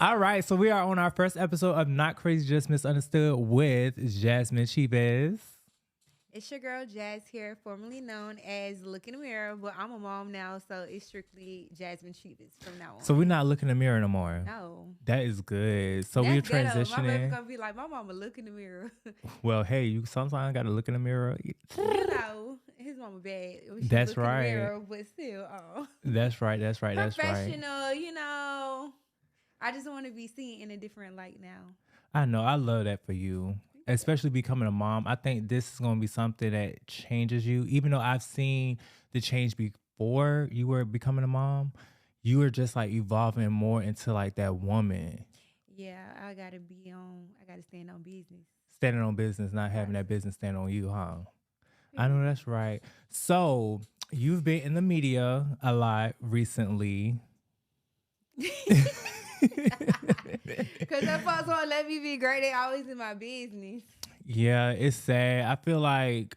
All right, so we are on our first episode of Not Crazy Just Misunderstood with Jazmine Cheaves. It's your girl Jazz here, formerly known as Look in the Mirror, but I'm a mom now, so it's strictly Jazmine Cheaves from now on. So we're not looking in the mirror no more. No. That is good. So we're That's ghetto. My baby transitioning. gonna be like, my mama look in the mirror. Well, hey, you sometimes got to look in the mirror. His mama bad when she That's look in the right. mirror, but still, That's right. That's right. That's right. professional, I just want to be seen in a different light now. I know. I love that for you, especially becoming a mom. I think this is going to be something that changes you. Even though I've seen the change before you were becoming a mom, you were just like evolving more into like that woman. Yeah, I gotta stand on business. Standing on business, not having that business stand on you, huh? I know that's right. So you've been in the media a lot recently. Because that folks won't let me be great. They always in my business. Yeah, it's sad. I feel like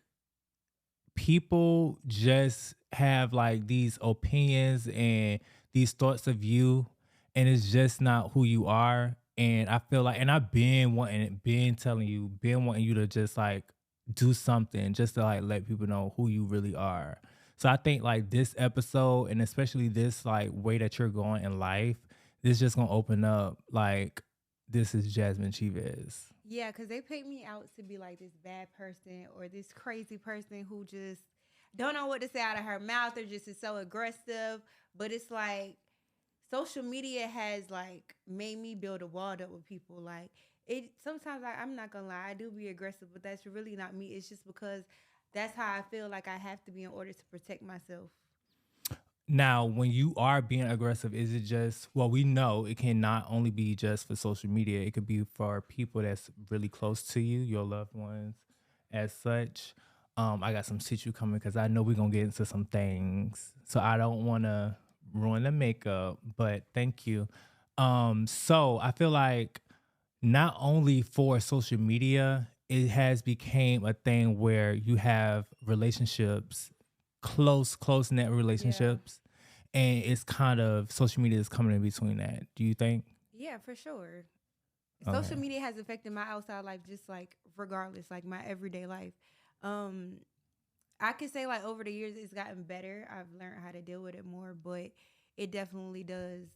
people just have like these opinions and these thoughts of you, and it's just not who you are. And I feel like, and I've been telling you, been wanting you to just like do something just to like let people know who you really are. So I think like this episode, and especially this like way that you're going in life, this just gonna open up like this is Jazmine Cheaves. Yeah, because they paint me out to be like this bad person or this crazy person who just don't know what to say out of her mouth or just is so aggressive. But it's like social media has like made me build a wall up with people. Like it sometimes I'm not gonna lie, I do be aggressive, but that's really not me. It's just because that's how I feel like I have to be in order to protect myself. Now, when you are being aggressive, is it just, well, we know it can not only be just for social media, it could be for people that's really close to you, your loved ones, as such. I got some situ coming because I know we're going to get into some things. So I don't want to ruin the makeup, but thank you. So I feel like not only for social media, it has became a thing where you have relationships, close knit relationships, and it's kind of social media is coming in between that. Do you think? Yeah, for sure. Okay. Social media has affected my outside life just like regardless, like my everyday life. Um I could say like over the years it's gotten better. I've learned how to deal with it more, but it definitely does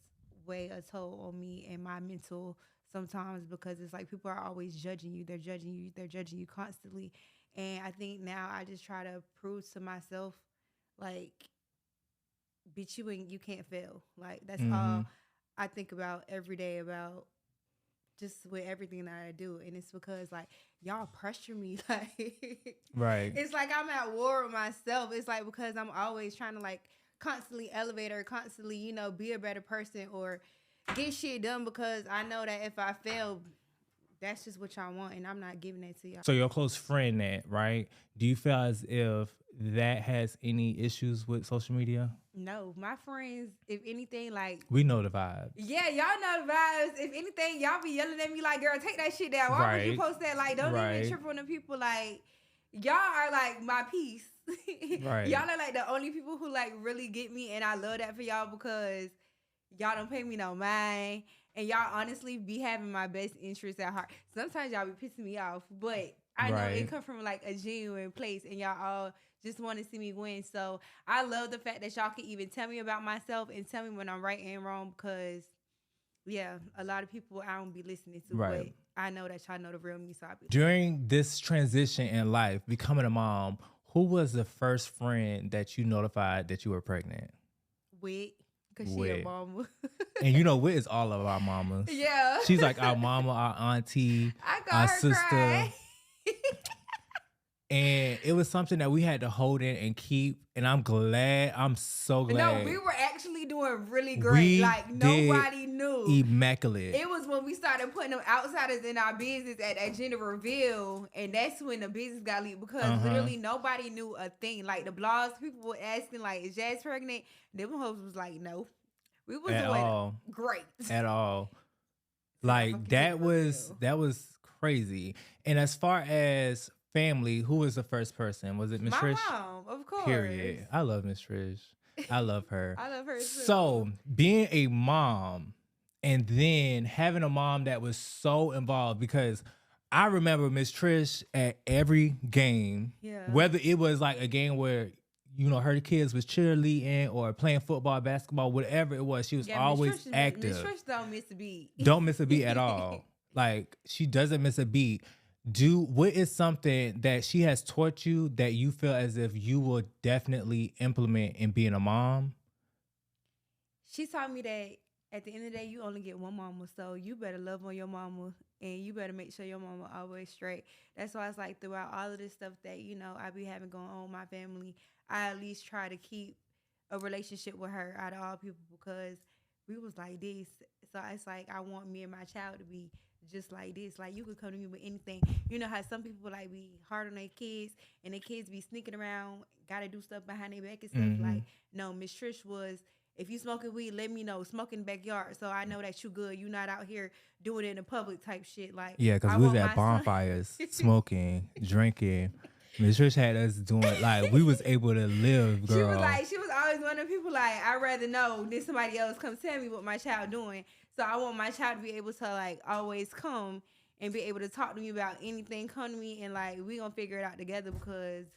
weigh a toll on me and my mental sometimes because it's like people are always judging you. They're judging you. They're judging you constantly. And I think now I just try to prove to myself like bitch you can't fail. Like that's Mm-hmm. all I think about every day about just with everything that I do. And it's because like y'all pressure me like Right. it's like I'm at war with myself. It's like because I'm always trying to like constantly elevate or constantly, be a better person or get shit done because I know that if I fail, that's just what y'all want and I'm not giving that to y'all. So your close friend, that right? Do you feel as if that has any issues with social media? No, my friends, if anything, like We know the vibe. yeah, y'all know the vibes. If anything, y'all be yelling at me like, girl, take that shit down. Why would you Right. post that? Like, don't Right. even trip on the people. Like, y'all are like my peace. Right. Y'all are like the only people who like really get me. And I love that for y'all because y'all don't pay me no mind. And y'all honestly be having my best interests at heart. Sometimes y'all be pissing me off, but I know Right. it come from like a genuine place and y'all all just want to see me win. So I love the fact that y'all can even tell me about myself and tell me when I'm right and wrong because yeah, a lot of people I don't be listening to, Right. but I know that y'all know the real me. So I be During this transition in life, becoming a mom, who was the first friend that you notified that you were pregnant? with because she a Wit. mama. And Wit is all of our mamas. Yeah. She's like our mama, our auntie, I got our her sister. crying. And it was something that we had to hold in and keep. And I'm so glad. No, we were actually doing really great. Like nobody knew. Immaculate. It was when we started putting them outsiders in our business at that gender reveal, and that's when the business got leaked because literally nobody knew a thing. Like the blogs, people were asking like, "Is Jazz pregnant?" Them hoes was like, "No." We was At doing all. great. At all. So Like that was crazy. And as far as family, who was the first person? Was it Miss my Trish? mom, of course. Period. I love Miss Trish. I love her. I love her too. So being a mom and then having a mom that was so involved, because I remember Miss Trish at every game, Yeah. whether it was like a game where her kids was cheerleading or playing football, basketball, whatever it was, she was Yeah, always Miss active. Trish don't miss a beat. Don't miss a beat at all. Like, she doesn't miss a beat. What is something that she has taught you that you feel as if you will definitely implement in being a mom? She taught me that at the end of the day, you only get one mama, so you better love on your mama and you better make sure your mama always straight. That's why it's like throughout all of this stuff that I be having going on with my family, I at least try to keep a relationship with her out of all people because we was like this. So it's like I want me and my child to be just like this. Like you could come to me with anything. You know how some people like be hard on their kids and their kids be sneaking around, gotta do stuff behind their back and stuff. Hmm. Like no, Miss Trish was if you smoking weed, let me know. Smoke in the backyard, so I know that you good. You not out here doing it in the public type shit. Like Yeah, because I we was want at my son. bonfires, smoking, drinking. Miss Trish had us doing, like, we was able to live, girl. She was always one of the people like I'd rather know than somebody else come tell me what my child doing. So I want my child to be able to like always come and be able to talk to me about anything, come to me and like we gonna figure it out together because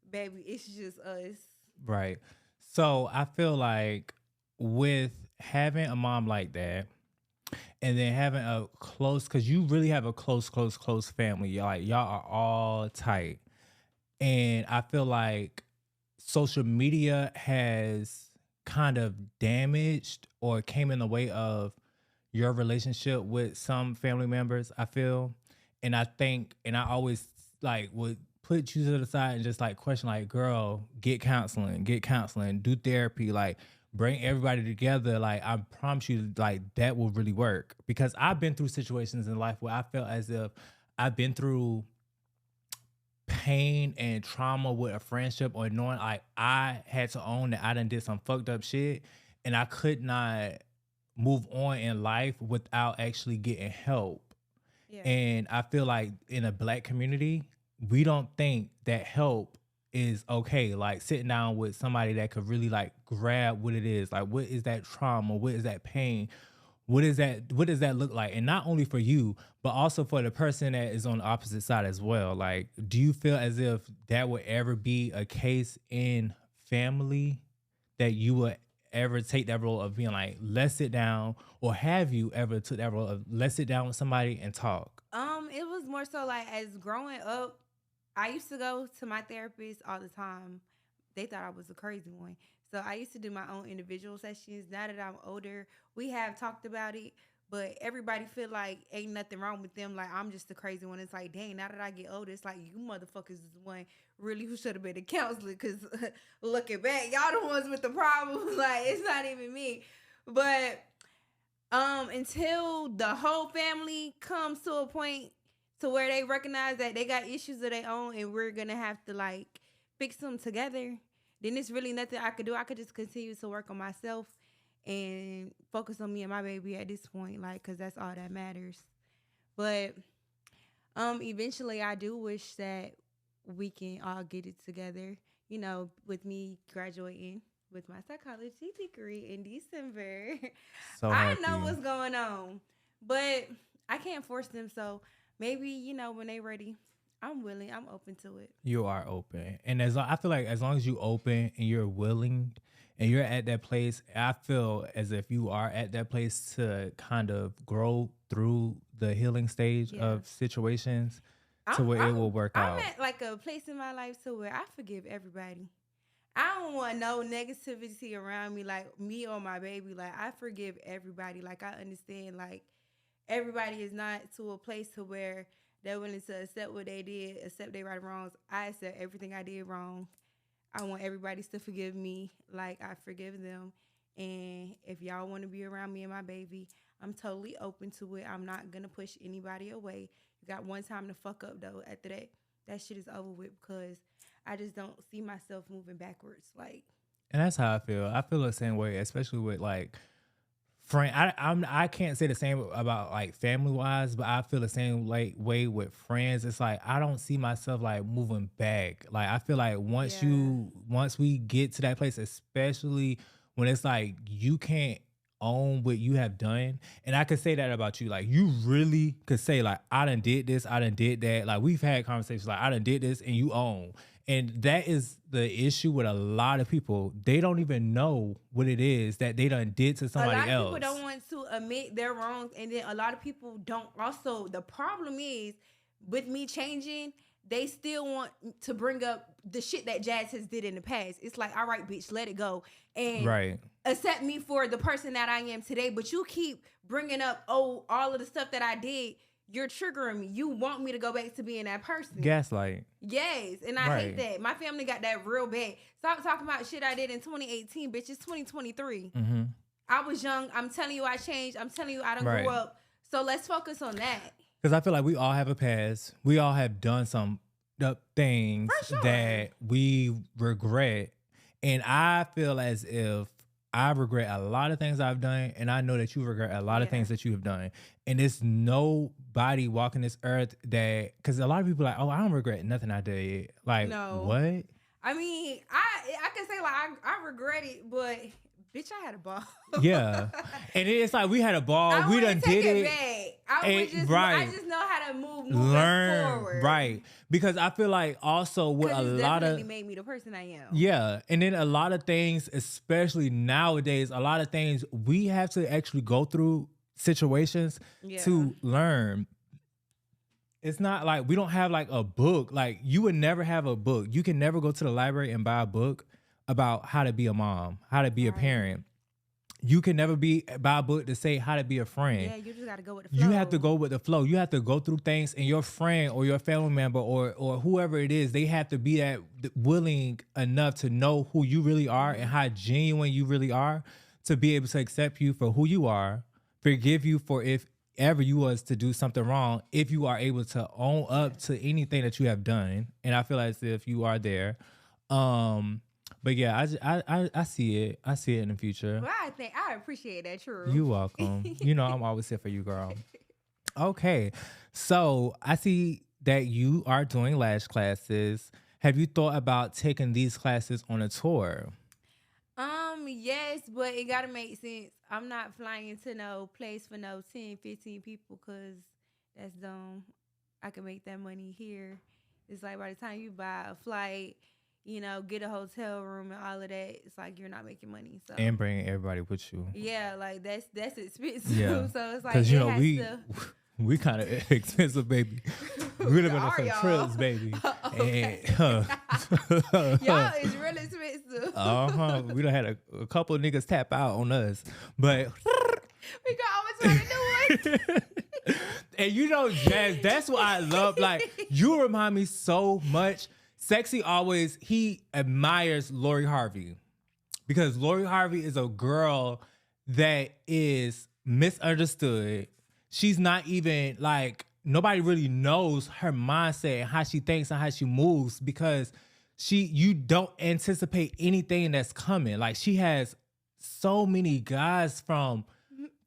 baby, it's just us. Right. So I feel like with having a mom like that, and then having a close, because you really have a close family. Y'all are all tight. And I feel like social media has kind of damaged or came in the way of your relationship with some family members, I feel. And I think, and I always like would put you to the side and just like question, like, girl, get counseling, do therapy, like bring everybody together. Like, I promise you, like, that will really work. Because I've been through situations in life where I felt as if I've been through pain and trauma with a friendship, or knowing like I had to own that I done did some fucked up shit and I could not move on in life without actually getting help. Yeah. And I feel like in a black community, we don't think that help is okay. Like sitting down with somebody that could really like grab what it is. Like, what is that trauma? What is that pain? What does that look like? And not only for you, but also for the person that is on the opposite side as well. Like, do you feel as if that would ever be a case in family, that you would ever take that role of being like, let's sit down, or have you ever took that role of let's sit down with somebody and talk? It was more so like as growing up, I used to go to my therapist all the time. They thought I was a crazy one. So I used to do my own individual sessions. Now that I'm older, we have talked about it, but everybody feel like ain't nothing wrong with them. Like I'm just the crazy one. It's like, dang, now that I get older, it's like you motherfuckers is the one really who should have been a counselor. Cause looking back, y'all the ones with the problem. Like it's not even me. But until the whole family comes to a point to where they recognize that they got issues of their own and we're gonna have to like fix them together, then it's really nothing I could do. I could just continue to work on myself and focus on me and my baby at this point, like, cause that's all that matters. But eventually I do wish that we can all get it together. With me graduating with my psychology degree in December. So I know happy. what's going on, but I can't force them. So maybe when they ready, I'm willing. I'm open to it. You are open, and I feel like as long as you open and you're willing and you're at that place, I feel as if you are at that place to kind of grow through the healing stage Yeah, of situations I'm to where it I'm will work I'm out. at like a place in my life to where I forgive everybody. I don't want no negativity around me, like me or my baby. Like I forgive everybody. Like I understand, like everybody is not to a place to where they're willing to accept what they did, accept their right and wrongs. I accept everything I did wrong. I want everybody to forgive me like I forgive them. And if y'all want to be around me and my baby, I'm totally open to it. I'm not gonna push anybody away. You got one time to fuck up though. After that, that shit is over with because I just don't see myself moving backwards. Like, And that's how I feel. I feel the same way, especially with like friend. I can't say the same about like family wise, but I feel the same like way with friends. It's like I don't see myself like moving back. Like I feel like yeah, once we get to that place, especially when it's like you can't own what you have done. And I could say that about you. Like, you really could say, like, I done did this, I done did that. Like, we've had conversations like, I done did this, and you own. And that is the issue with a lot of people. They don't even know what it is that they done did to A somebody lot of people else. don't want to admit their wrongs, and then a lot of people don't. Also, the problem is with me changing, they still want to bring up the shit that Jazz has did in the past. It's like, all right, bitch, let it go and Right. accept me for the person that I am today. But you keep bringing up, oh, all of the stuff that I did. You're triggering me. You want me to go back to being that person. Gaslight. Yes, and I Right. hate that. My family got that real bad. Stop talking about shit I did in 2018, bitch. It's 2023. Mm-hmm. I was young. I'm telling you I changed. I'm telling you I don't Right. grow up. So let's focus on that. Because I feel like we all have a past. We all have done some things For sure. that we regret. And I feel as if I regret a lot of things I've done. And I know that you regret a lot of Yeah. things that you have done. And it's nobody walking this earth that, because a lot of people are like, oh, I don't regret nothing I did. Like, No. what? I mean, I can say like I regret it, but bitch, I had a ball. Yeah. And it's like we had a ball. I We wouldn't done take did it it. back. I And- would just right. I just know how to move Learn. forward. Right. Because I feel like also with a Because it's lot definitely of made me the person I am. yeah, and then a lot of things, especially nowadays, a lot of things we have to actually go through situations Yeah. to learn. It's not like we don't have like a book. Like you would never have a book. You can never go to the library and buy a book about how to be a mom, how to be a Right. parent. You can never buy a book to say how to be a friend. Yeah, you just gotta go with the flow. You have to go with the flow. You have to go through things, and your friend or your family member or whoever it is, they have to be that willing enough to know who you really are and how genuine you really are to be able to accept you for who you are, forgive you for if ever you was to do something wrong, if you are able to own up to anything that you have done. And I feel as if you are there. But yeah, I see it. I see it in the future. Well, I appreciate that, true. You're welcome. You know I'm always here for you, girl. Okay. So I see that you are doing lash classes. Have you thought about taking these classes on a tour? Yes, but it gotta make sense. I'm not flying to no place for no 10, 15 people because that's dumb. I can make that money here. It's like by the time you buy a flight, you know, get a hotel room and all of that, it's like you're not making money. So And bring everybody with you. yeah, like that's expensive. Yeah. So it's like Because, you know, has we to- we kind of expensive, baby. We done been on Are some y'all? trips, baby. Okay. And, Y'all is really expensive. We done had a couple of niggas tap out on us. But We got almost want to do it. and you know, Jazz, that's what I love. Like, you remind me so much. Sexy always, he admires Lori Harvey because Lori Harvey is a girl that is misunderstood. She's not even like, nobody really knows her mindset and how she thinks and how she moves because you don't anticipate anything that's coming. Like, she has so many guys from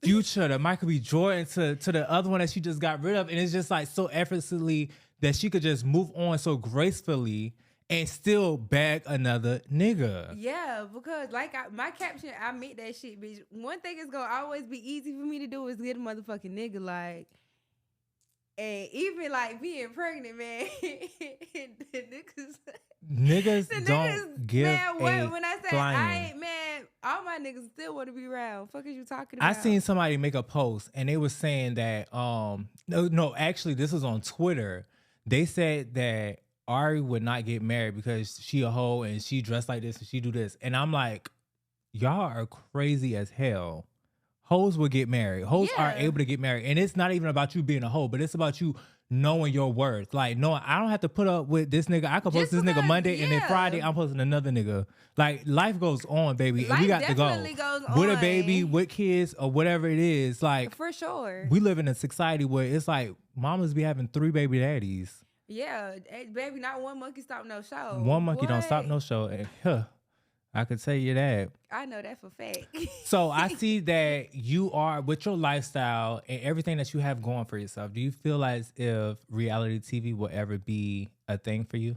Future to Michael B. Jordan to the other one that she just got rid of. And it's just like so effortlessly that she could just move on so gracefully and still bag another nigga. Yeah, because like my caption, I meant that shit, bitch. One thing is gonna always be easy for me to do is get a motherfucking nigga, like, and even like being pregnant, man. Niggas the don't give man, a when I say flying. I ain't, man, all my niggas still want to be around. Fuck is you talking I about? seen somebody make a post and they was saying that no, actually this was on Twitter. They said that Ari would not get married because she a hoe and she dressed like this and she do this. And I'm like, y'all are crazy as hell. Hoes will get married. Hoes are Yeah. able to get married. And it's not even about you being a hoe, but it's about you knowing your worth. Like, no, I don't have to put up with this nigga. I could post Just this nigga because- Monday and then yeah. Friday I'm posting another nigga. Like, life goes on, baby. And we Life got to go. definitely goes With a on. baby, with kids, or whatever it is. Like, For sure. we live in a society where it's like mamas be having 3 baby daddies. Yeah, baby, not one monkey stop no show. One monkey don't stop What? no show. And, I can tell you that. I know that for fact. So I see that you are, with your lifestyle and everything that you have going for yourself, do you feel as if reality TV will ever be a thing for you?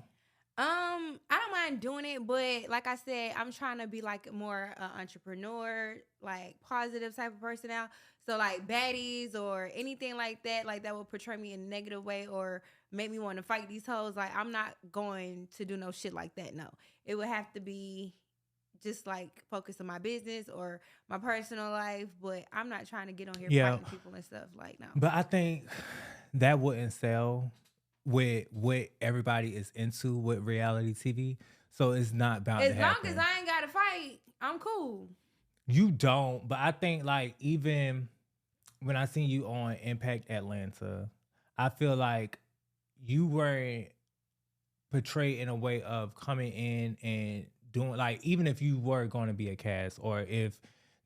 I don't mind doing it, but like I said, I'm trying to be like more entrepreneur, like positive type of person now. So like baddies or anything like that will portray me in a negative way or make me want to fight these hoes. Like I'm not going to do no shit like that. No, it would have to be just like focus on my business or my personal life. But I'm not trying to get on here Yeah, fighting people and stuff. Like no. but I think that wouldn't sell with what everybody is into with reality TV. So it's not bound to As long as happen. I ain't got to fight, I'm cool. You don't, but I think like even when I seen you on Impact Atlanta, I feel like you weren't portrayed in a way of coming in and doing like even if you were going to be a cast or if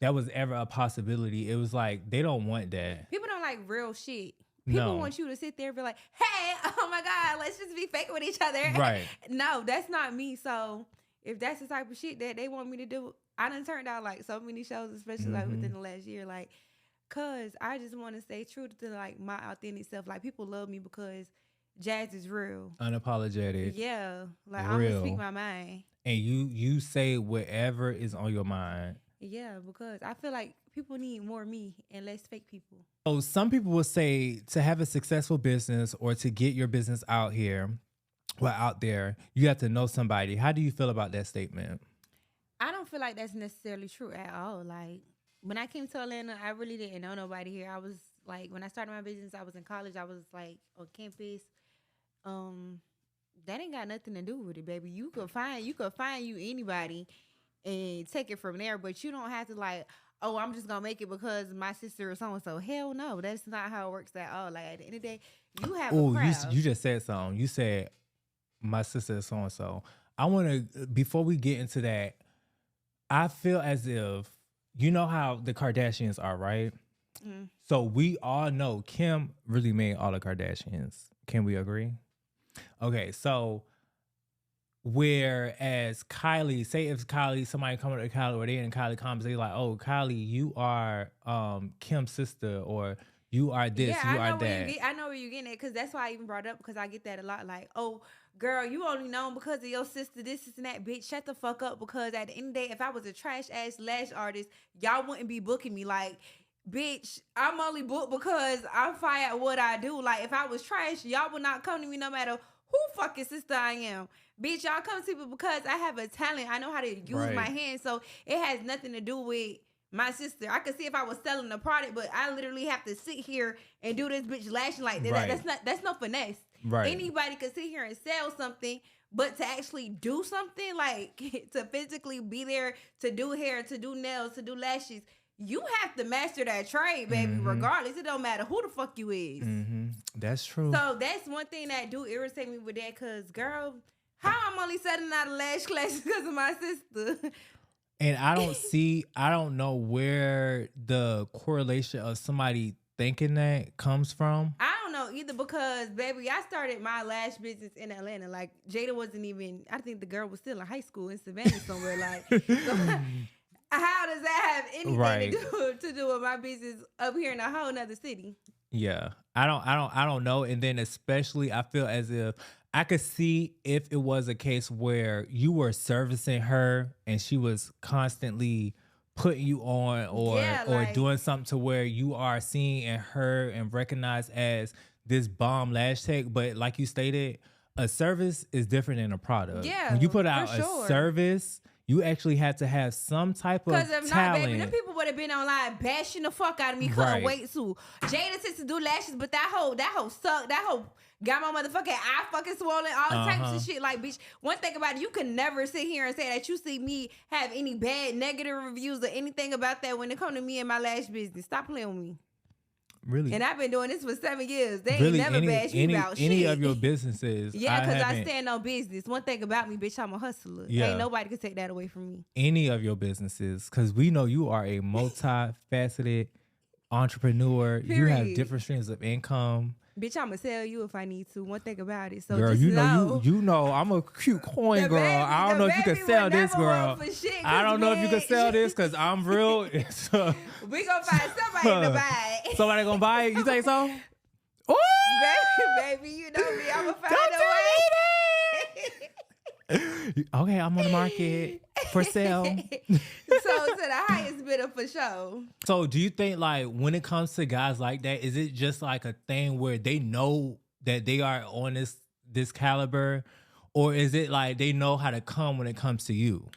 that was ever a possibility, it was like they don't want that. People don't like real shit. People No. want you to sit there and be like, hey, oh my God, let's just be fake with each other. Right. No, that's not me. So if that's the type of shit that they want me to do, I done turned out like so many shows, especially like within the last year, like, cause I just want to stay true to like my authentic self. Like people love me because Jazz is real. Unapologetic. Yeah. Like I'm Real. gonna speak my mind. And you say whatever is on your mind. Yeah, because I feel like people need more me and less fake people. So some people will say to have a successful business or to get your business out here, well, out there, you have to know somebody. How do you feel about that statement? I don't feel like that's necessarily true at all. Like when I came to Atlanta, I really didn't know nobody here. I was like, when I started my business, I was in college. I was like on campus. That ain't got nothing to do with it, baby. You could find you anybody and take it from there, but you don't have to like, oh, I'm just gonna make it because my sister is so and so. Hell no, that's not how it works at all. Like at the end of the day, you have a crowd. You just said something. You said my sister is so and so. I want to before we get into that. I feel as if you know how the Kardashians are, right? Mm. So we all know Kim really made all the Kardashians. Can we agree? Okay, so whereas Kylie, say if somebody coming to Kylie or they in Kylie comments, they like, oh, Kylie, you are Kim's sister or you are this, Yeah, you I are know that. I know where you're getting at because that's why I even brought it up because I get that a lot. Like, oh, girl, you only known because of your sister, this and that. Bitch, shut the fuck up because at the end of the day, if I was a trash ass lash artist, y'all wouldn't be booking me. Like, bitch, I'm only booked because I'm fire at what I do. Like, if I was trash, y'all would not come to me no matter who fucking sister I am. Bitch, y'all come to me because I have a talent. I know how to use my hands. So it has nothing to do with my sister. I could see if I was selling a product, but I literally have to sit here and do this bitch lashing like that. Right. That's no finesse. Right. Anybody could sit here and sell something, but to actually do something, like to physically be there, to do hair, to do nails, to do lashes, you have to master that trade, baby, regardless. It don't matter who the fuck you is. That's true. So that's one thing that do irritate me with that, because, girl, how I'm only selling out of lash classes because of my sister. And I don't know where the correlation of somebody thinking that comes from. I don't know either because, baby, I started my lash business in Atlanta. Like, Jada wasn't even, I think the girl was still in high school in Savannah somewhere. Like, so how does that have anything to do with my business up here in a whole nother city? Yeah, I don't know. And then especially, I feel as if I could see if it was a case where you were servicing her and she was constantly putting you on or doing something to where you are seen and heard and recognized as this bomb lash tech. But like you stated, a service is different than a product. Yeah, when you put out a service, you actually had to have some type of talent. Because if not, baby, them people would have been online bashing the fuck out of me. Couldn't wait to. Jada said to do lashes, but that hoe sucked. That hoe got my motherfucking eye fucking swollen, all types of shit. Like, bitch, one thing about it, you can never sit here and say that you see me have any bad, negative reviews or anything about that when it come to me and my lash business. Stop playing with me. Really? And I've been doing this for 7 years. They ain't never bashed me about any shit. of your businesses. Yeah, because I stand on business. One thing about me, bitch, I'm a hustler. Yeah. Ain't nobody can take that away from me. Any of your businesses, because we know you are a multifaceted entrepreneur. Period. You have different streams of income. Bitch, I'ma sell you if I need to. One thing about it. So girl, just you know I'm a cute coin girl. I don't know if you can sell this, girl. I don't know if you can sell this because I'm real. We gonna find somebody to buy it. Somebody gonna buy it? You think so? Ooh! Baby, you know me. I'ma find a way. Okay, I'm on the market for sale. So to the highest bidder for sure. So do you think like when it comes to guys like that, is it just like a thing where they know that they are on this caliber, or is it like they know how to come when it comes to you?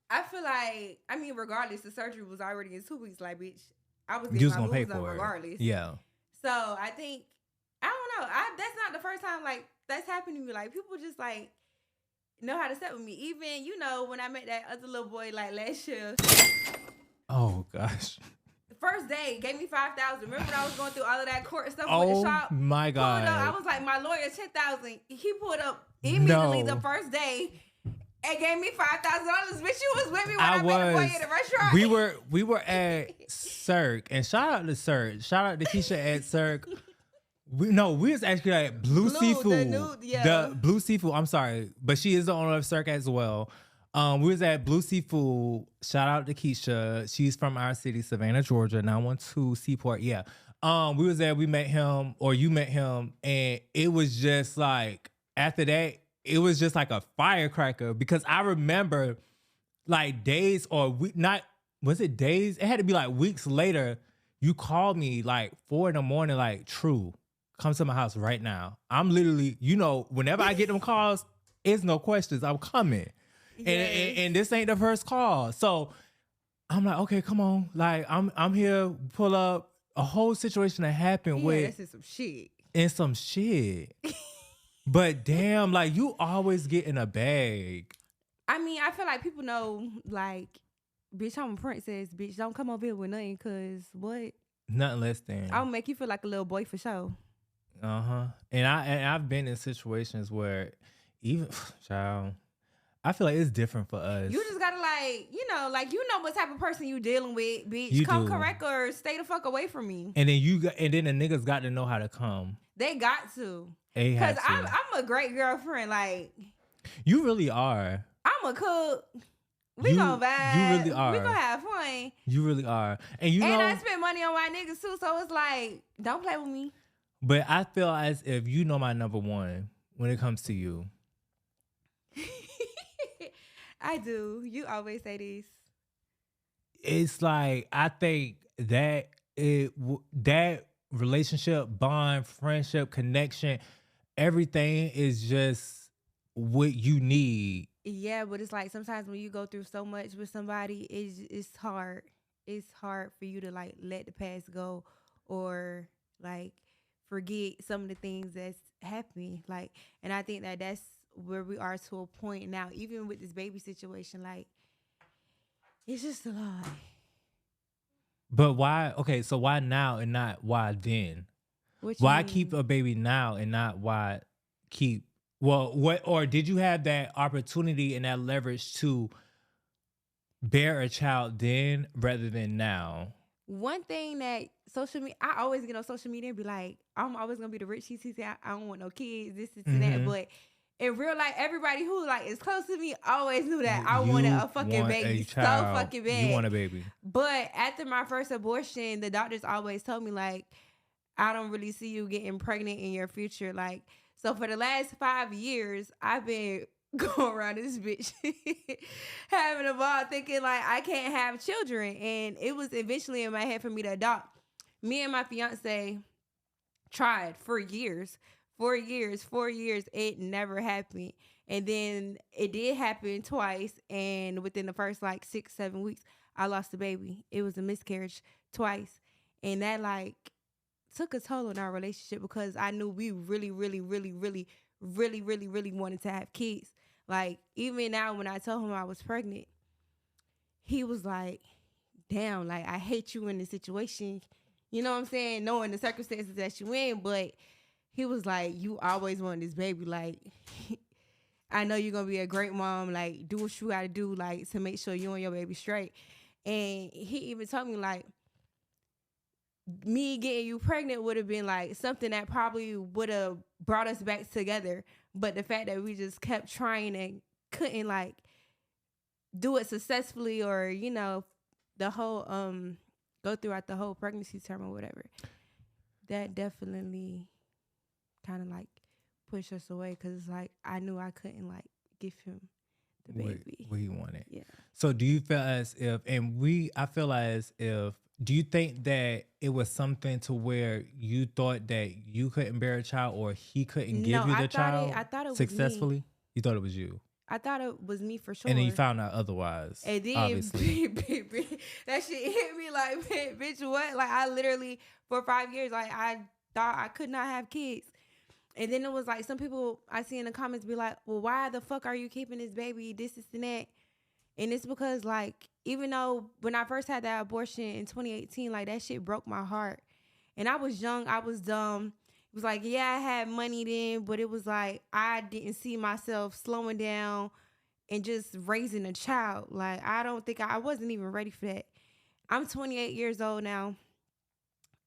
I feel like, I mean, regardless, the surgery was already in 2 weeks. Like, bitch, I was You getting was my gonna pay boobs done for it. regardless. Yeah. So I think, I don't know. That's not the first time like that's happened to me. Like, people just like know how to set with me. Even, when I met that other little boy like last year, Oh gosh. the first day gave me 5,000. Remember when I was going through all of that court stuff with the Oh shop? my Pulled up. I God. was like, my lawyer 10,000. He pulled up immediately the No. first day and gave me $5,000. Bitch, you was with me when I I met the boy was. at the restaurant. We were at Cirque, and shout out to Cirque. Shout out to Keisha at Cirque. We was actually at Blue Seafood. The Blue Seafood. I'm sorry, but she is the owner of Cirque as well. We was at Blue Seafood. Shout out to Keisha. She's from our city, Savannah, Georgia. 912 Seaport. Yeah. We was there. We met him, or you met him, and it was just like after that, it was just like a firecracker because I remember like days or not was it days? It had to be like weeks later. You called me like 4 in the morning, like True, come to my house right now. I'm literally, whenever I get them calls, it's no questions. I'm coming. And this ain't the first call. So I'm like, okay, come on. Like I'm here, pull up a whole situation that happened with that's some shit. and some shit. But damn, like you always get in a bag. I mean, I feel like people know, like, bitch, I'm a princess. Bitch, don't come over here with nothing, cause what? Nothing less than. I'll make you feel like a little boy for sure. And I've been in situations where even child, I feel like it's different for us. You just gotta like what type of person you dealing with, bitch. You come do. correct or stay the fuck away from me. And then the niggas got to know how to come. They got to. They Cause have to. I'm a great girlfriend. Like You really are. I'm a cook. We gonna vibe. You really are. We gonna have fun. You really are. And I spend money on my niggas too, so it's like, don't play with me. But I feel as if you know my number one when it comes to you. I do. You always say this. It's like I think that that relationship, bond, friendship, connection, everything is just what you need. Yeah, but it's like sometimes when you go through so much with somebody, it's hard. It's hard for you to like let the past go or like forget some of the things that's happening. Like, and I think that that's where we are to a point now, even with this baby situation. Like, it's just a lot. But why? Okay, so why now and not why then? Why keep a baby now and not why keep? Well, what or did you have that opportunity and that leverage to bear a child then rather than now? One thing that social media, I always get on social media and be like, I'm always gonna be the rich. She I don't want no kids, this and that. But in real life, everybody who like is close to me always knew that I wanted a fucking baby so fucking bad. You want a baby. But after my first abortion, the doctors always told me like, I don't really see you getting pregnant in your future. Like, so for the last 5 years, I've been going around this bitch having a ball thinking like I can't have children. And it was eventually in my head for me to adopt. Me and my fiance tried for years. 4 years, 4 years, it never happened. And then it did happen twice. And within the first like 6-7 weeks, I lost the baby. It was a miscarriage twice. And that like took a toll on our relationship because I knew we really wanted to have kids. Like, even now when I told him I was pregnant, he was like, damn, like, I hate you in this situation. You know what I'm saying? Knowing the circumstances that you in, but he was like, you always want this baby. Like, I know you're going to be a great mom. Like, do what you got to do, like, to make sure you and your baby straight. And he even told me, like, me getting you pregnant would have been like something that probably would have brought us back together. But the fact that we just kept trying and couldn't like do it successfully or, you know, the whole, go throughout the whole pregnancy term or whatever, that definitely kind of like pushed us away. Cause it's like, I knew I couldn't like give him the what baby. what he wanted. Yeah. So do you feel as if, I feel as if, do you think that it was something to where you thought that you couldn't bear a child or he couldn't No, give you the child I thought it was me. successfully? You thought it was you. I thought it was me for And then you sure. found out otherwise, And then obviously. that shit hit me like, bitch, what? Like I literally for 5 years, like I thought I could not have kids. And then it was like some people I see in the comments be like, well, why the fuck are you keeping this baby? This and that. And it's because like even though when I first had that abortion in 2018, like that shit broke my heart. And I was young, I was dumb. It was like, yeah, I had money then, but it was like I didn't see myself slowing down and just raising a child. Like I don't think I wasn't even ready for that. I'm 28 years old now.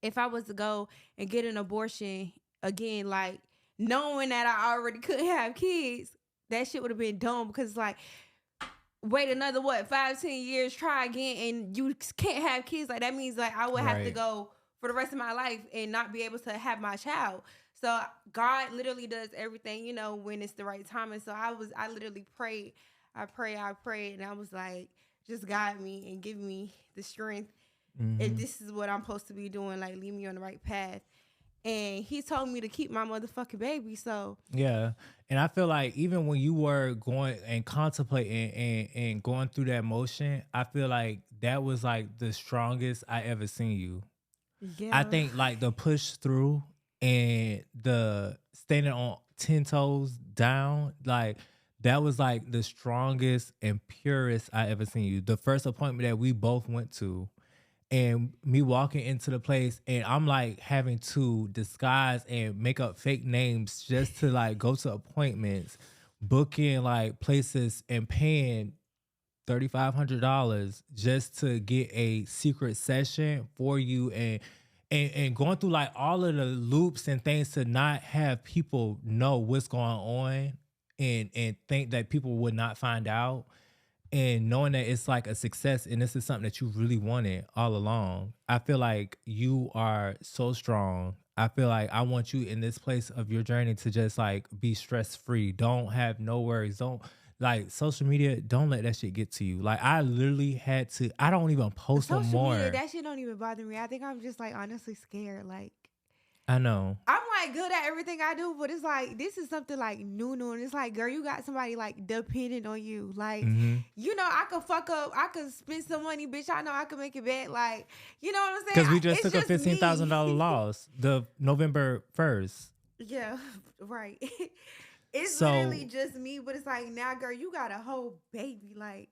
If I was to go and get an abortion again, like knowing that I already couldn't have kids, that shit would have been dumb because like wait another what 5-10 years, try again, and you can't have kids. Like that means like I would have to Right. go for the rest of my life and not be able to have my child. So God literally does everything, when it's the right time. And so I literally prayed. I prayed, and I was like, just guide me and give me the strength. If Mm-hmm. this is what I'm supposed to be doing, like lead me on the right path. And he told me to keep my motherfucking baby. So Yeah. And I feel like even when you were going and contemplating and going through that motion, I feel like that was like the strongest I ever seen you. I yeah. think like the push through and the standing on 10 toes down, like that was like the strongest and purest I ever seen you. The first appointment that we both went to, and me walking into the place, and I'm like having to disguise and make up fake names just to like go to appointments, booking like places and paying $3,500 just to get a secret session for you, and going through like all of the loops and things to not have people know what's going on, and think that people would not find out, and knowing that it's like a success and this is something that you really wanted all along. I feel like you are so strong. I feel like I want you in this place of your journey to just like be stress free. Don't have no worries. Don't like social media. Don't let that shit get to you. Like I literally had to. I don't even post no Social media, more. that shit don't even bother me. I think I'm just like honestly scared. Like I know. I'm like good at everything I do, but it's like this is something like new, and it's like, girl, you got somebody like dependent on you. Like, Mm-hmm. I could fuck up, I could spend some money, bitch. I know I could make it back. Like, you know what I'm saying? Because we just It's took a just $15,000 me. loss the November 1st. Yeah, right. It's literally So just me, but it's like now, girl, you got a whole baby. Like,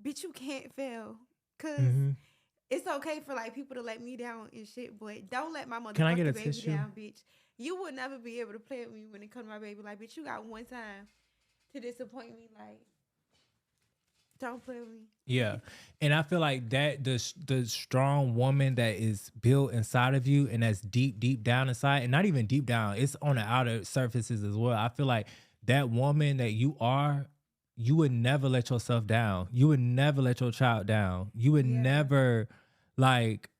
bitch, you can't fail, cause mhm. it's okay for like people to let me down and shit, but don't let my Can I get a motherfucking baby tissue? down, bitch. You will never be able to play with me when it comes to my baby. Like, bitch, you got one time to disappoint me. Like, don't play with Yeah. me. And I feel like that the strong woman that is built inside of you and that's deep down inside, and not even deep down, it's on the outer surfaces as well. I feel like that woman that you are, you would never let yourself down. You would never let your child down. You would Yeah. never like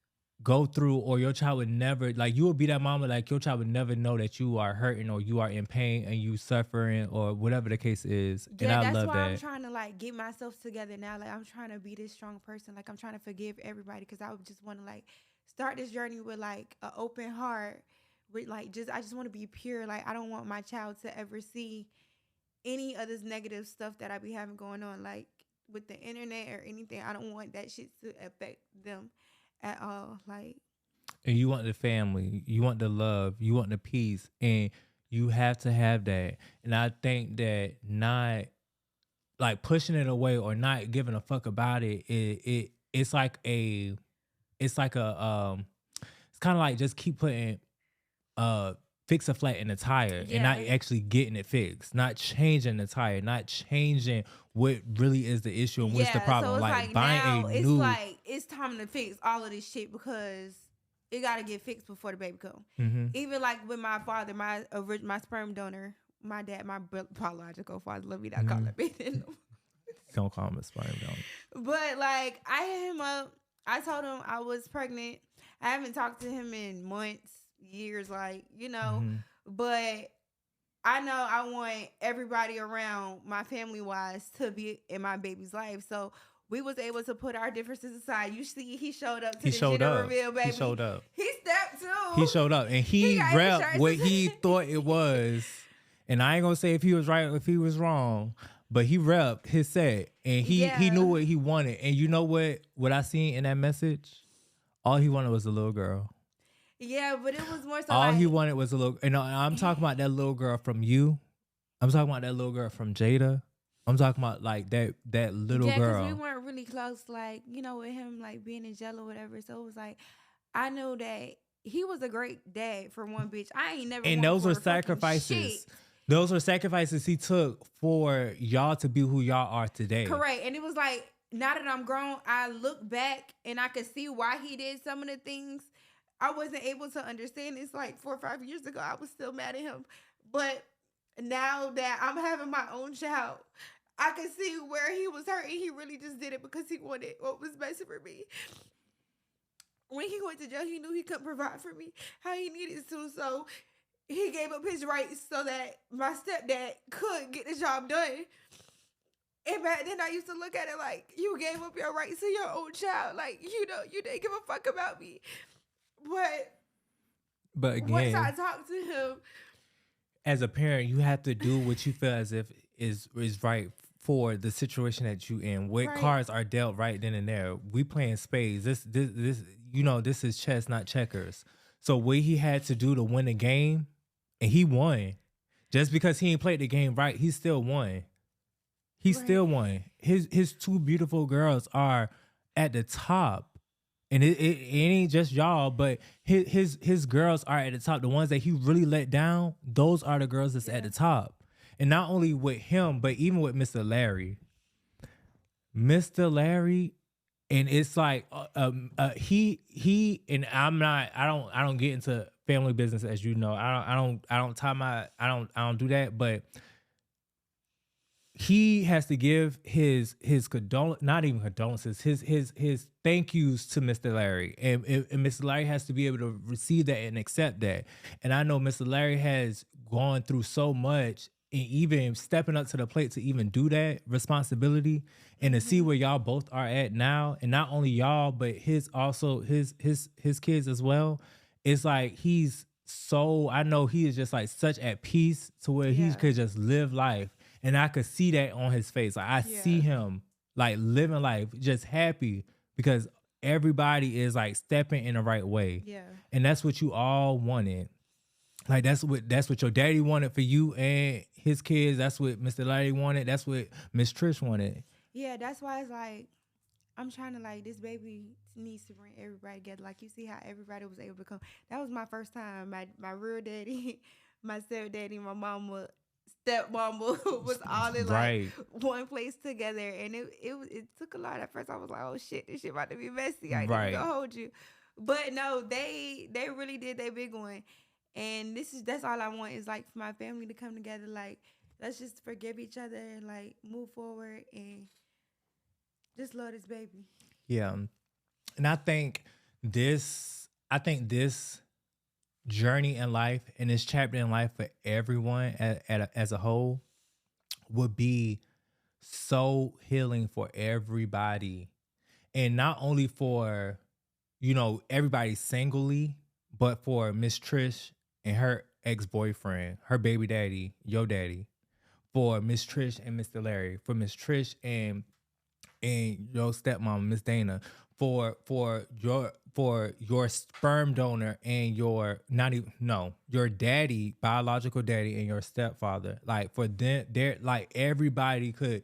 go through, or your child would never, like, you would be that mama, like your child would never know that you are hurting or you are in pain and you suffering or whatever the case is. And Yeah, I that's love why I'm that. trying to like get myself together now. Like, I'm trying to be this strong person. Like, I'm trying to forgive everybody because I would just want to like start this journey with like an open heart. With like, I just want to be pure. Like, I don't want my child to ever see any of this negative stuff that I be having going on, like with the internet or anything. I don't want that shit to affect them at all. Like, And you want the family, you want the love, you want the peace, and you have to have that. And I think that not like pushing it away or not giving a fuck about it's like a, it's like a it's kind of like just keep putting uh fix a flat in the tire and not yeah, actually getting it fixed, not changing the tire, not changing what really is the issue and what's the yeah. So problem, it's like like buying a now it's new. like it's time to fix all of this shit because it got to get fixed before the baby come. Mm-hmm. Even like with my father, my sperm donor, my dad, my biological father. Let me not call Mm-hmm. him baby. Don't call him a sperm donor. But like I hit him up. I told him I was pregnant. I haven't talked to him in months, years, like, Mm-hmm. but I know I want everybody around my family wise to be in my baby's life. So we was able to put our differences aside. You see, he showed up to He the showed gender up. reveal, He baby. showed up. He stepped He too. showed up, and He he got repped what insurance. he thought it was. And I ain't gonna say if he was right or if he was wrong, but he repped his set, and he Yeah. knew what he wanted. And you know what I seen in that message? All he wanted was a little girl. Yeah, but it was more so All he like, wanted was a little. And I'm talking about that little girl from you. I'm talking about that little girl from Jada. I'm talking about like that little yeah, because we girl. weren't really close, like, with him like being in jail or whatever. So it was like, I knew that he was a great dad for one bitch. I ain't never And want those were for fucking sacrifices. shit. Those were sacrifices he took for y'all to be who y'all are today. Correct. And it was like, now that I'm grown, I look back and I could see why he did some of the things. I wasn't able to understand this like 4 or 5 years ago. I was still mad at him. But now that I'm having my own child, I can see where he was hurting. He really just did it because he wanted what was best for me. When he went to jail, he knew he couldn't provide for me how he needed to. So he gave up his rights so that my stepdad could get the job done. And back then, I used to look at it like, you gave up your rights to your own child. Like, you didn't give a fuck about me. But Once I again, talked to him, as a parent, you have to do what you feel as if is right for the situation that you in. What right, cards are dealt right then and there. We playing spades. This this is chess, not checkers. So what he had to do to win the game, and he won. Just because he ain't played the game right, he still won. He right, still won. His two beautiful girls are at the top. And it ain't just y'all, but his girls are at the top. The ones that he really let down, those are the girls that's at yeah, the top. And not only with him, but even with Mr. Larry. Mr. Larry, and it's like he and I don't get into family business, as you know. I don't do that, but he has to give his not even condolences, his thank yous to Mr. Larry, and Mr. Larry has to be able to receive that and accept that. And I know Mr. Larry has gone through so much, and even stepping up to the plate to even do that responsibility, and to see where y'all both are at now, and not only y'all, but his kids as well. It's like I know he is just like such at peace to where he yeah, could just live life. And I could see that on his face. Like I see yeah, him like living life, just happy because everybody is like stepping in the right way. yeah. And that's what you all wanted. Like that's what your daddy wanted for you and his kids. That's what Mr. Larry wanted. That's what Miss Trish wanted. Yeah, that's why it's like, I'm trying to like, this baby needs to bring everybody together. Like, you see how everybody was able to come. That was my first time. My real daddy, my stepdaddy, my mama, stepmama was all in like Right. one place together, and it took a lot. At first, I was like, oh shit, this shit about to be messy. I ain't even Right. gonna hold you, but no, they really did their big one, and that's all I want is like for my family to come together. Like, let's just forgive each other and like move forward and just love this baby. Yeah. And I think this journey in life and this chapter in life for everyone as a whole would be so healing for everybody, and not only for everybody singly, but for Miss Trish and her ex-boyfriend, her baby daddy, your daddy, for Miss Trish and Mr. Larry, for Miss Trish and your stepmom, Miss Dana, for your sperm donor and your not even no your daddy, biological daddy, and your stepfather. Like for them, they're like everybody could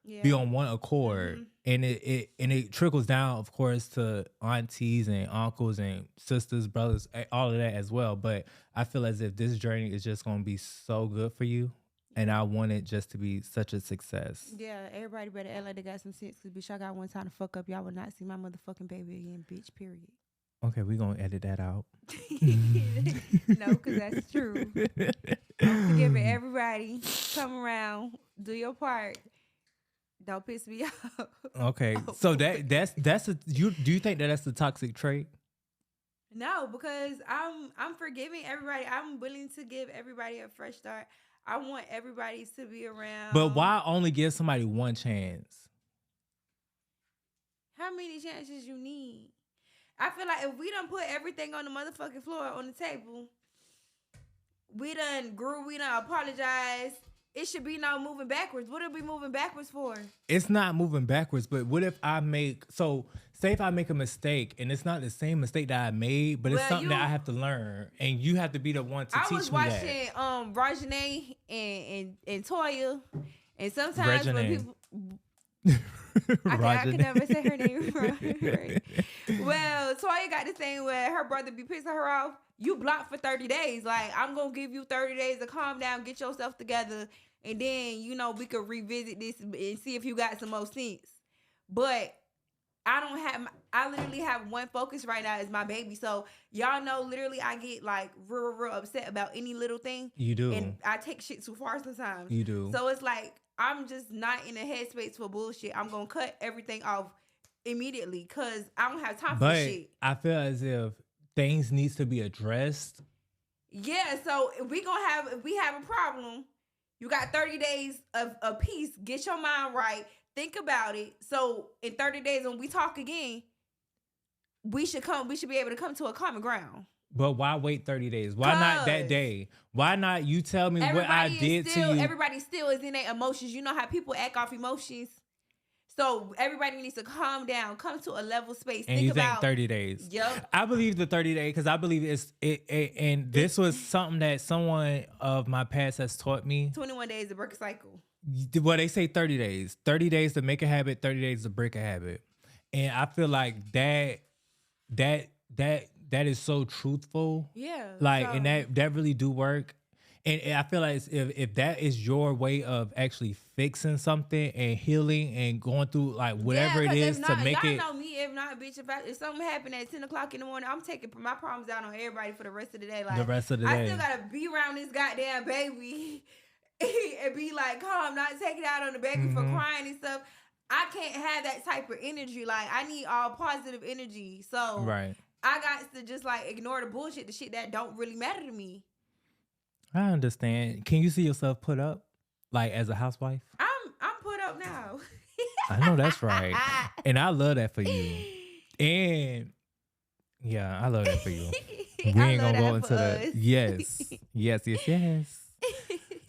be Yeah. on one accord, and it trickles down, of course, to aunties and uncles and sisters, brothers, all of that as well. But I feel as if this journey is just going to be so good for you, and I want it just to be such a success. Yeah, everybody better act like they got some sense. Cause bitch, I got one time to fuck up. Y'all will not see my motherfucking baby again, bitch. Period. Okay, we're going to edit that out. No, cause that's true. I'm forgiving everybody. Come around, do your part. Don't piss me off. Okay, so do you think that that's the toxic trait? No, because I'm forgiving everybody. I'm willing to give everybody a fresh start. I want everybody to be But around. why only give somebody one chance? How many chances you need? I feel like if we done put everything on the motherfucking floor on the table, we done grew, we done apologized. It should be no moving backwards. What are we moving backwards for? It's not moving backwards, but what if I make say if I make a mistake and it's not the same mistake that I made, but it's Well, something that I have to learn and you have to be the one to I was teach me that. watching Rajane and Toya, and sometimes when Regine. people I can never say her name right. Well, Toya got this thing where her brother be pissing her off. You blocked for 30 days. Like, I'm going to give you 30 days to calm down, get yourself together, and then, we could revisit this and see if you got some more sense. But I literally have one focus right now is my baby. So, y'all know, literally, I get, like, real upset about any little thing. You do. And I take shit too far sometimes. You do. So, it's like, I'm just not in a headspace for bullshit. I'm going to cut everything off immediately because I don't have time for shit. I feel as if things needs to be addressed. Yeah, so if we have a problem, you got 30 days of peace. Get your mind right. Think about it. So in 30 days when we talk again, we should be able to come to a common ground. But why wait 30 days? Why not that day? Why not you tell me what I did to you? Everybody still is in their emotions. You know how people act off emotions. So everybody needs to calm down, come to a level space. And you think 30 days? Yep. I believe the 30 days because I believe and this was something that someone of my past has taught me. 21 days to break a cycle. Well, they say 30 days. 30 days to make a habit, 30 days to break a habit. And I feel like that is so truthful. Yeah. Like, and that really do work. And I feel like if that is your way of actually fixing something and healing and going through like whatever it is to make it. Y'all know me. If not, bitch, if something happened at 10 o'clock in the morning, I'm taking my problems out on everybody for the rest of the day. Like, the rest of the day. I still gotta be around this goddamn baby and be like calm, not take it out on the baby for crying and stuff. I can't have that type of energy. Like, I need all positive energy. So right. I got to just like ignore the bullshit, the shit that don't really matter to me. I understand. Can you see yourself put up, like as a housewife? I'm put up now. I know that's right, and I love that for you. And yeah, I love that for you. We ain't gonna go into that. Yes.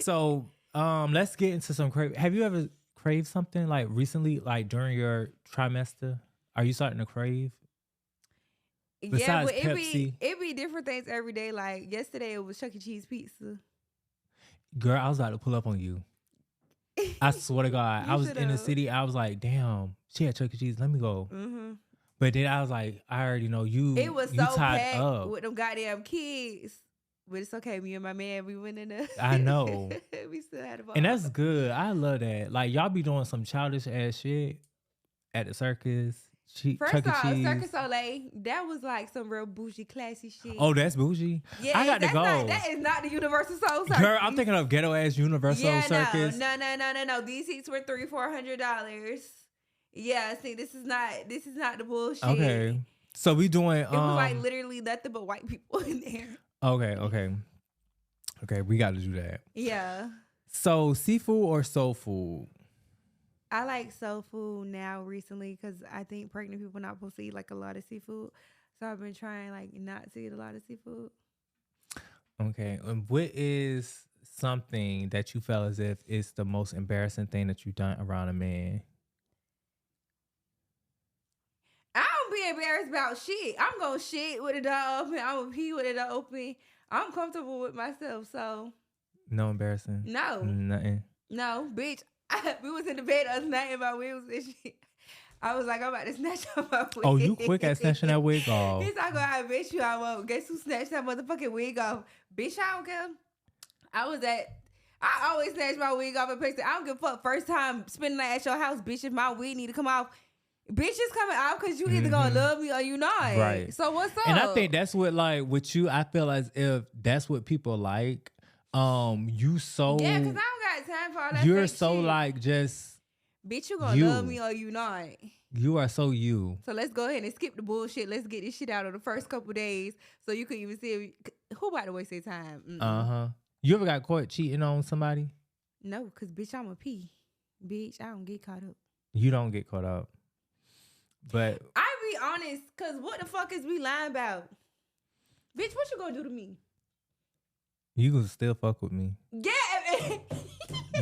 So, let's get into some crave. Have you ever craved something like recently, like during your trimester? Are you starting to crave? Besides yeah, but Pepsi, it be different things every day. Like yesterday, it was Chuck E. Cheese pizza. Girl, I was about to pull up on you. I swear to God, I was in the city. I was like, damn, she had Chuck E. Cheese. Let me go. Mm-hmm. But then I was like, I already know you. It was you so packed up with them goddamn kids. But it's okay. Me and my man, we went in there. I know. We still had a ball. And that's good. I love that. Like, y'all be doing some childish ass shit at the circus. First off, Circus Soleil, that was like some real bougie, classy shit. Oh, that's bougie? Yeah, I got to go. That is not the Universal Soul Circus. Girl, I'm thinking of ghetto ass Universal Circus. No. These seats were $300-$400. Yeah, see, this is not the bullshit. Okay. So we doing it was like literally nothing but white people in there. Okay, we got to do that. Yeah. So seafood or soul food? I like soul food now recently because I think pregnant people not supposed to eat like a lot of seafood. So I've been trying like not to eat a lot of seafood. Okay. And what is something that you felt as if is the most embarrassing thing that you've done around a man? I don't be embarrassed about shit. I'm going to shit with the door open. I'm going to pee with the door open. I'm comfortable with myself, so. No embarrassing? No. Nothing? No, bitch. We was in the bed the other night and my wig was and shit. I was like, I'm about to snatch off my wig. Oh, you quick at snatching that wig off. He's like, I bet you I won't. Guess who snatched that motherfucking wig off? Bitch, I don't care. I always snatch my wig off and picture. I don't give a fuck. First time spending the night at your house, bitch, if my wig need to come off, bitch is coming out because you either gonna love me or you not. Right. So what's up? And I think that's what, like, with you, I feel as if that's what people like. You so. Yeah, because I don't got time for all that. You're so shit. Like just. Bitch, you gonna love me or you not. You are so you. So let's go ahead and skip the bullshit. Let's get this shit out of the first couple days so you can even see who, by the way, say time. Uh-huh. You ever got caught cheating on somebody? No, cause bitch, I'm a P. Bitch, I don't get caught up. You don't get caught up. But I be honest, cause what the fuck is we lying about? Bitch, what you gonna do to me? you can still fuck with me. Yeah,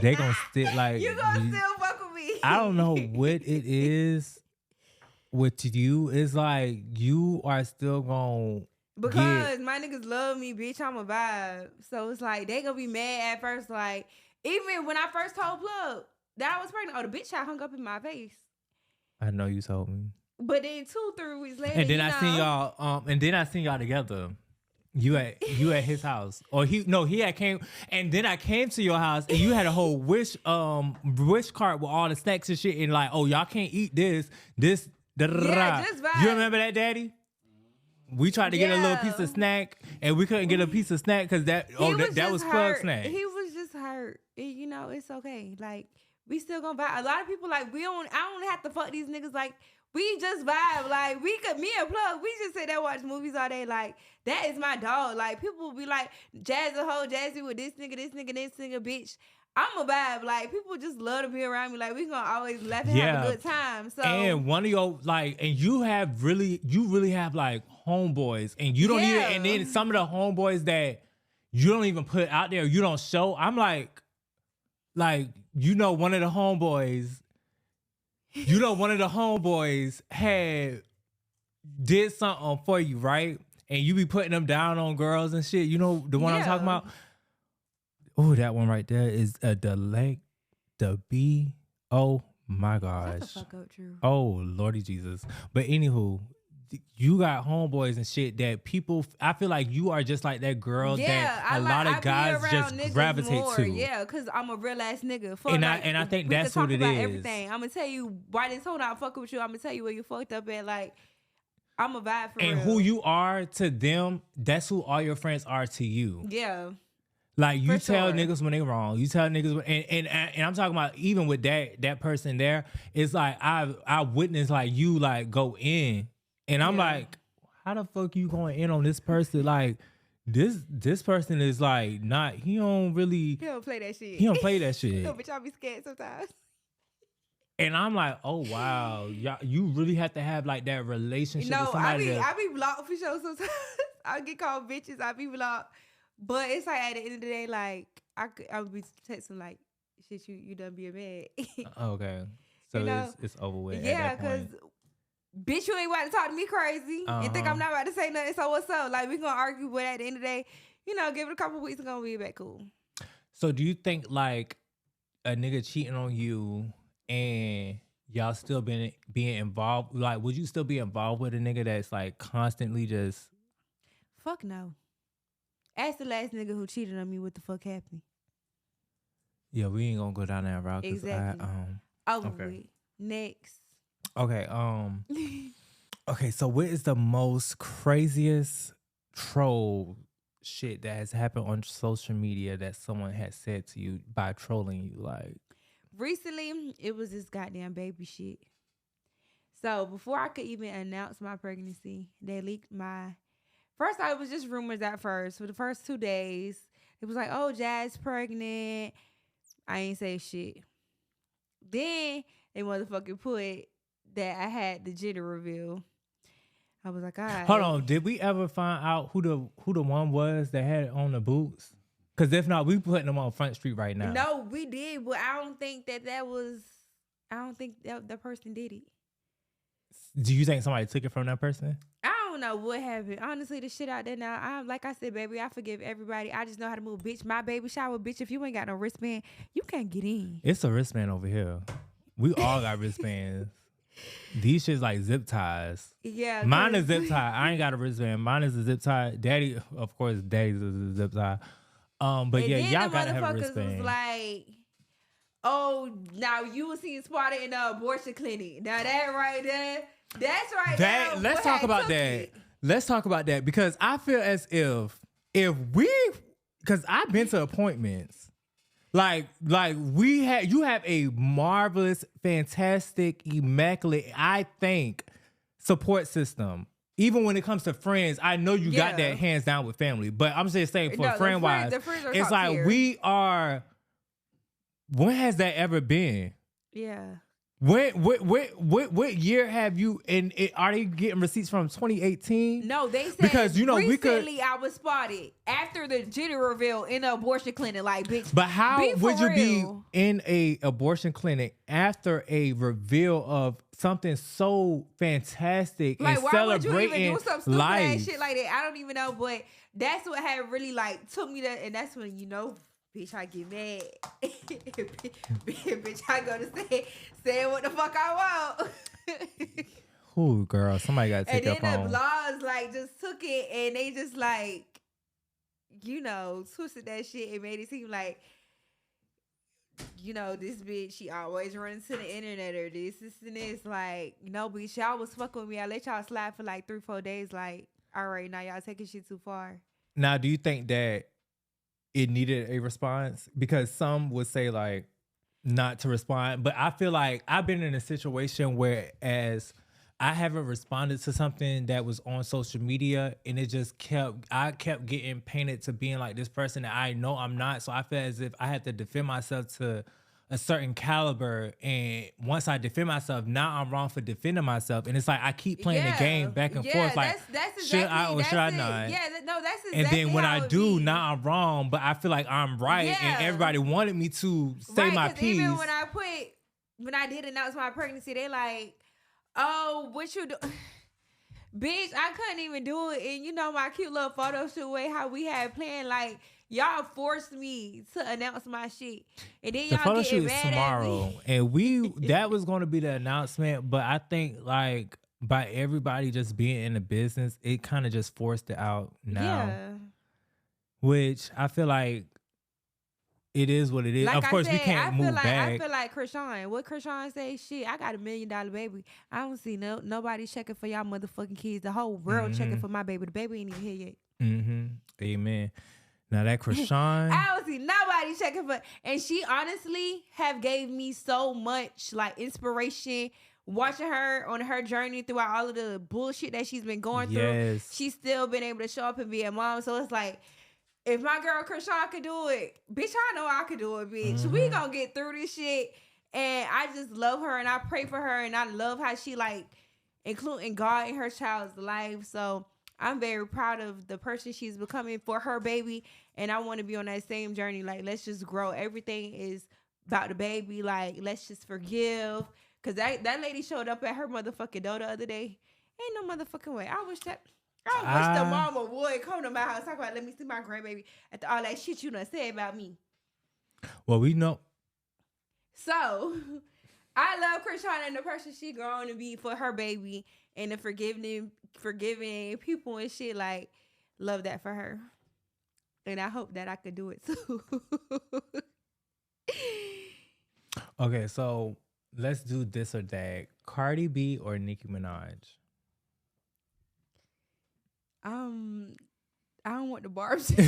They gonna still like you gonna still fuck with me. I don't know what it is with you. It's like you are still gonna because my niggas love me, bitch. I'm a vibe. So it's like they gonna be mad at first. Like even when I first told Plug that I was pregnant, oh the bitch I hung up in my face. I know you told me. But then 2-3 weeks later, And then I seen y'all. And then I seen y'all together. You at his house, or he had came, and then I came to your house, and you had a whole wish cart with all the snacks and shit, and like, oh y'all can't eat this. Yeah, just vibe. You remember that, Daddy? We tried to get a little piece of snack, and we couldn't get a piece of snack because that was Plug snack. He was just hurt. You know, it's okay. Like we still gonna vibe. A lot of people like I don't have to fuck these niggas. Like we just vibe. Like me and Plug, we just sit there watch movies all day. Like that is my dog. Like people will be like Jazz a hoe, Jazzy with this nigga, bitch. I'm a vibe. Like people just love to be around me. Like we gonna always laugh and have a good time. So and one of your and you really have like homeboys, and you don't even. And then some of the homeboys that you don't even put out there, you don't show. I'm like one of the homeboys. One of the homeboys did something for you, right? And you be putting them down on girls and shit. You know the one I'm talking about? Oh, that one right there is the B. Oh my gosh. Shut the fuck up, Drew. Oh, Lordy Jesus. But anywho, you got homeboys and shit that people, I feel like you are just like that girl that a lot of guys just gravitate to. Yeah, because I'm a real ass nigga. And I think that's what it is. Everything. I'm going to tell you why this whole not fucking with you. I'm going to tell you where you fucked up at. Like, I'm a vibe for real. And who you are to them, that's who all your friends are to you. Yeah. Like you tell niggas when they wrong. You tell niggas when, and I'm talking about even with that person there, it's like I witnessed like you like go in. And I'm like, how the fuck you going in on this person? Like, this person is like not. He don't play that shit. He don't play that shit. No, but y'all be scared sometimes. And I'm like, oh wow, you really have to have like that relationship with somebody. I be blocked for sure sometimes. I get called bitches. I be blocked. But it's like at the end of the day, like I would be texting like, shit, you done being mad. Okay, so it's over with. Yeah, because. Bitch, you ain't about to talk to me crazy and think I'm not about to say nothing. So what's up? Like we gonna argue, but at the end of the day, give it a couple weeks, it's gonna be back cool. So do you think like a nigga cheating on you and y'all still being involved? Like, would you still be involved with a nigga that's like constantly just? Fuck no. Ask the last nigga who cheated on me what the fuck happened. Yeah, we ain't gonna go down that route. Exactly. Over with. Next. Okay, okay, so what is the most craziest troll shit that has happened on social media that someone has said to you by trolling you? Like recently, it was this goddamn baby shit. So before I could even announce my pregnancy, they leaked my. First, it was just rumors at first. For the first 2 days, it was like, "Oh, Jazz pregnant." I ain't say shit. Then they motherfucking put that I had the gender reveal. I was like, all right. Hold on, did we ever find out who the one was that had it on the boots? Because if not, we putting them on Front Street right now. No, we did, but I don't think that was. I don't think that person did it. Do you think somebody took it from that person? I don't know what happened. Honestly, the shit out there now. Like I said, baby, I forgive everybody. I just know how to move, bitch. My baby shower, bitch. If you ain't got no wristband, you can't get in. It's a wristband over here. We all got wristbands. These shit's like zip ties. Yeah. Mine is zip tie. I ain't got a wristband. Mine is a zip tie. Daddy, of course, Daddy's is a zip tie. But and yeah, then y'all the gotta have a wristband. Was like, oh, now you was seeing spotted in the abortion clinic. Now that right there, that's right there. Let's talk about that. Let's talk about that because I feel as if because I've been to appointments. Like you have a marvelous, fantastic, immaculate, I think, support system even when it comes to friends, I know you got Yeah. that hands down with family. But I'm just saying for No, friend wise, the friends are it's top like tier. we are. When has that ever been? Yeah. What year have you? And are they getting receipts from 2018? No, they said Because you know we could. recently I was spotted after the gender reveal in an abortion clinic. Like, bitch. But how be for would you be real. in a abortion clinic after a reveal of something so fantastic Like, and why would you celebrating even do some stupid life? ass shit like that? I don't even know, but that's what had really like took me to, and that's when bitch, I get mad. Bitch, I go to say what the fuck I want. Ooh, girl, somebody got to take And up then on. the blogs like just took it and they just like, twisted that shit and made it seem like, this bitch, she always runs to the internet or this and this. Like, bitch, y'all was fucking with me. I let y'all slide for like 3-4 days. Like, all right, now y'all taking shit too far. Now, do you think that it needed a response? Because some would say like not to respond, but I feel like I've been in a situation where as I haven't responded to something that was on social media and it just I kept getting painted to being like this person that I know I'm not. So I feel as if I had to defend myself to a certain caliber, and once I defend myself, now I'm wrong for defending myself, and it's like I keep playing the game back and forth. Like, that's should I or should I not? Yeah, that's exactly. And then when I how it do, be. now I'm wrong, but I feel like I'm right, Yeah. and everybody wanted me to say my 'cause piece. Even when I did announce my pregnancy, they like, oh, what you do? Bitch, I couldn't even do it. And my cute little photo shoot way how we had planned, like, y'all forced me to announce my shit. And then The y'all photo getting shoot is mad tomorrow, at me. and that was going to be the announcement, but I think like by everybody just being in the business, it kind of just forced it out now. Yeah. Which I feel like it is what it is. Like of course, we can't move back. I feel like Krishan. What Krishan say? Shit, I got $1 million baby. I don't see nobody checking for y'all motherfucking kids. The whole world checking for my baby. The baby ain't even here yet. Mm-hmm. Amen. Now that Krishan, I don't see nobody checking for. And she honestly have gave me so much like inspiration. Watching her on her journey throughout all of the bullshit that she's been going through, she's still been able to show up and be a mom. So it's like, if my girl Krishan could do it, bitch, I know I could do it, bitch. We gonna get through this shit. And I just love her and I pray for her and I love how she like including God in her child's life. So I'm very proud of the person she's becoming for her baby. And I want to be on that same journey. Like, let's just grow. Everything is about the baby. Like, let's just forgive. Cause that lady showed up at her motherfucking door the other day. Ain't no motherfucking way. I wish the mama would come to my house, talk about, let me see my grandbaby after all that shit you done said about me. Well, we know. So, I love Krishan and the person she growing to be for her baby and the forgiving people and shit. Like, love that for her. And I hope that I could do it too. Okay, so let's do this or that. Cardi B or Nicki Minaj? I don't want the barbs. That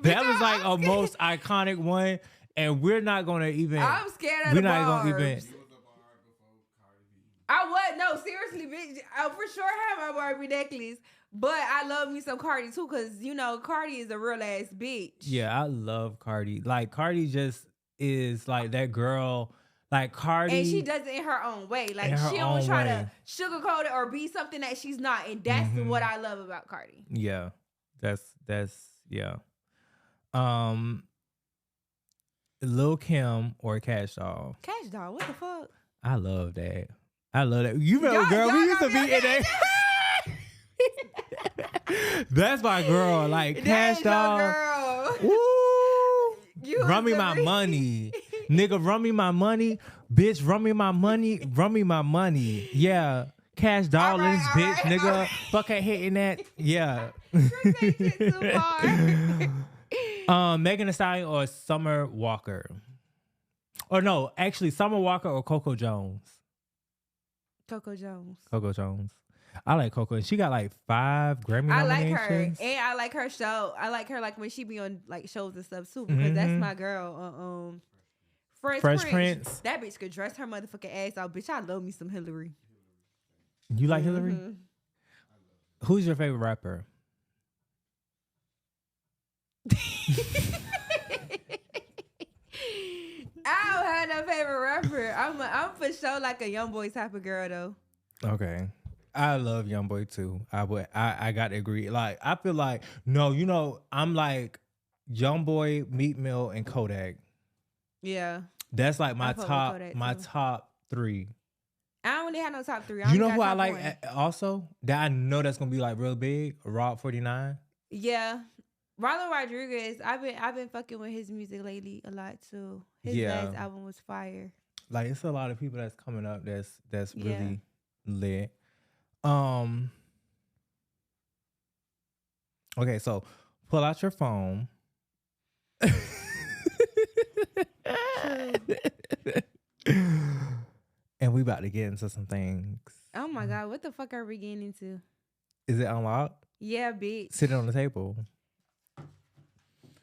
was like a most iconic one, and we're not gonna even. I'm scared of we're the not barbs. gonna even. I would no, seriously, bitch. I for sure have my Barbie necklace, but I love me some Cardi too, cause Cardi is a real ass bitch. Yeah, I love Cardi. Like Cardi just is like that girl. Like Cardi, and she does it in her own way. Like she don't try to sugarcoat it or be something that she's not, and that's what I love about Cardi. Yeah, that's yeah. Lil Kim or Cash Doll? Cash Doll, what the fuck? I love that. You remember, girl, we used to be in that. That's my girl. Like Cash Doll. Girl. Woo! Run me my money. Nigga, run me my money. Bitch, run me my money. Run me my money. Yeah. Cash Doll in this bitch, nigga. Fuck ain't hitting that. Yeah. Too far. Megan Thee Stallion or Summer Walker? Or no, actually, Summer Walker or Coco Jones? Coco Jones. Coco Jones. I like Coco. She got like 5 Grammy nominations. I like her. And I like her show. I like her like when she be on like shows and stuff too, because that's my girl. Fresh Prince. That bitch could dress her motherfucking ass off. Bitch, I love me some Hillary. You like Hillary? Mm-hmm. Who's your favorite rapper? I don't have no favorite rapper. I'm for sure like a young boy type of girl though. Okay. I love YoungBoy too. I got to agree. Like I feel like no, I'm like YoungBoy, Meat Mill, and Kodak. Yeah, That's like I fuck with Kodak my too. top three. I don't really have no top three. I You only know got who I top like one. also that I know that's gonna be like real big? Rob 49. Yeah, Marlon Rodriguez. I've been fucking with his music lately a lot too. His Yeah, last album was fire. like it's a lot of people that's coming up that's Yeah. really lit. Um. Okay, so pull out your phone. True. And we about to get into some things. Oh my god, what the fuck are we getting into? Is it unlocked? Yeah, bitch. Sitting on the table.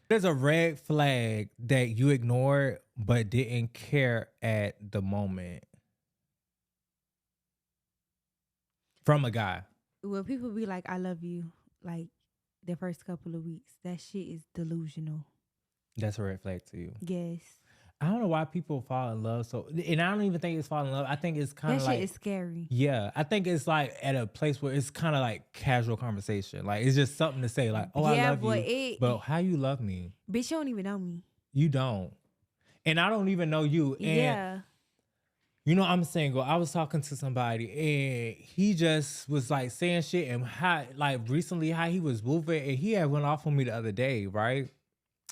There's a red flag that you ignored but didn't care at the moment from a guy. When people be like, "I love you," like the first couple of weeks, that shit is delusional. That's a red flag to you. Yes, I don't know why people fall in love so, and I don't even think it's falling in love. I think it's kind that of shit like, is scary. yeah, I think it's like at a place where it's kind of like casual conversation. Like it's just something to say, like, "Oh, I Yeah, love but you," but how you love me? bitch, you don't even know me. You don't, and I don't even know you. And Yeah, I'm single. I was talking to somebody, and he just was like saying shit, and how like recently how he was moving, and he had went off on me the other day, right?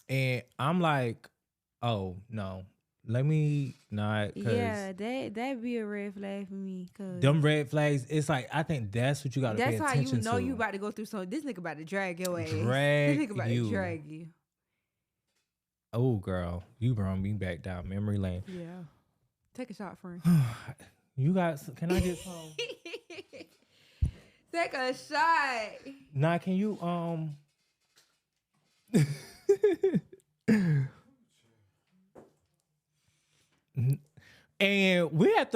And I'm like, oh no, let me not, cause yeah, that be a red flag for me. Cause them red flags. It's like I think that's what you got to pay that's how you attention know to. you about to go through something. This nigga about to drag your ass. This Drag nigga about you. to drag you. Oh girl, you brought me back down memory lane. Yeah, take a shot, friend. You got? Can I get some? Take a shot. Nah, can you And we have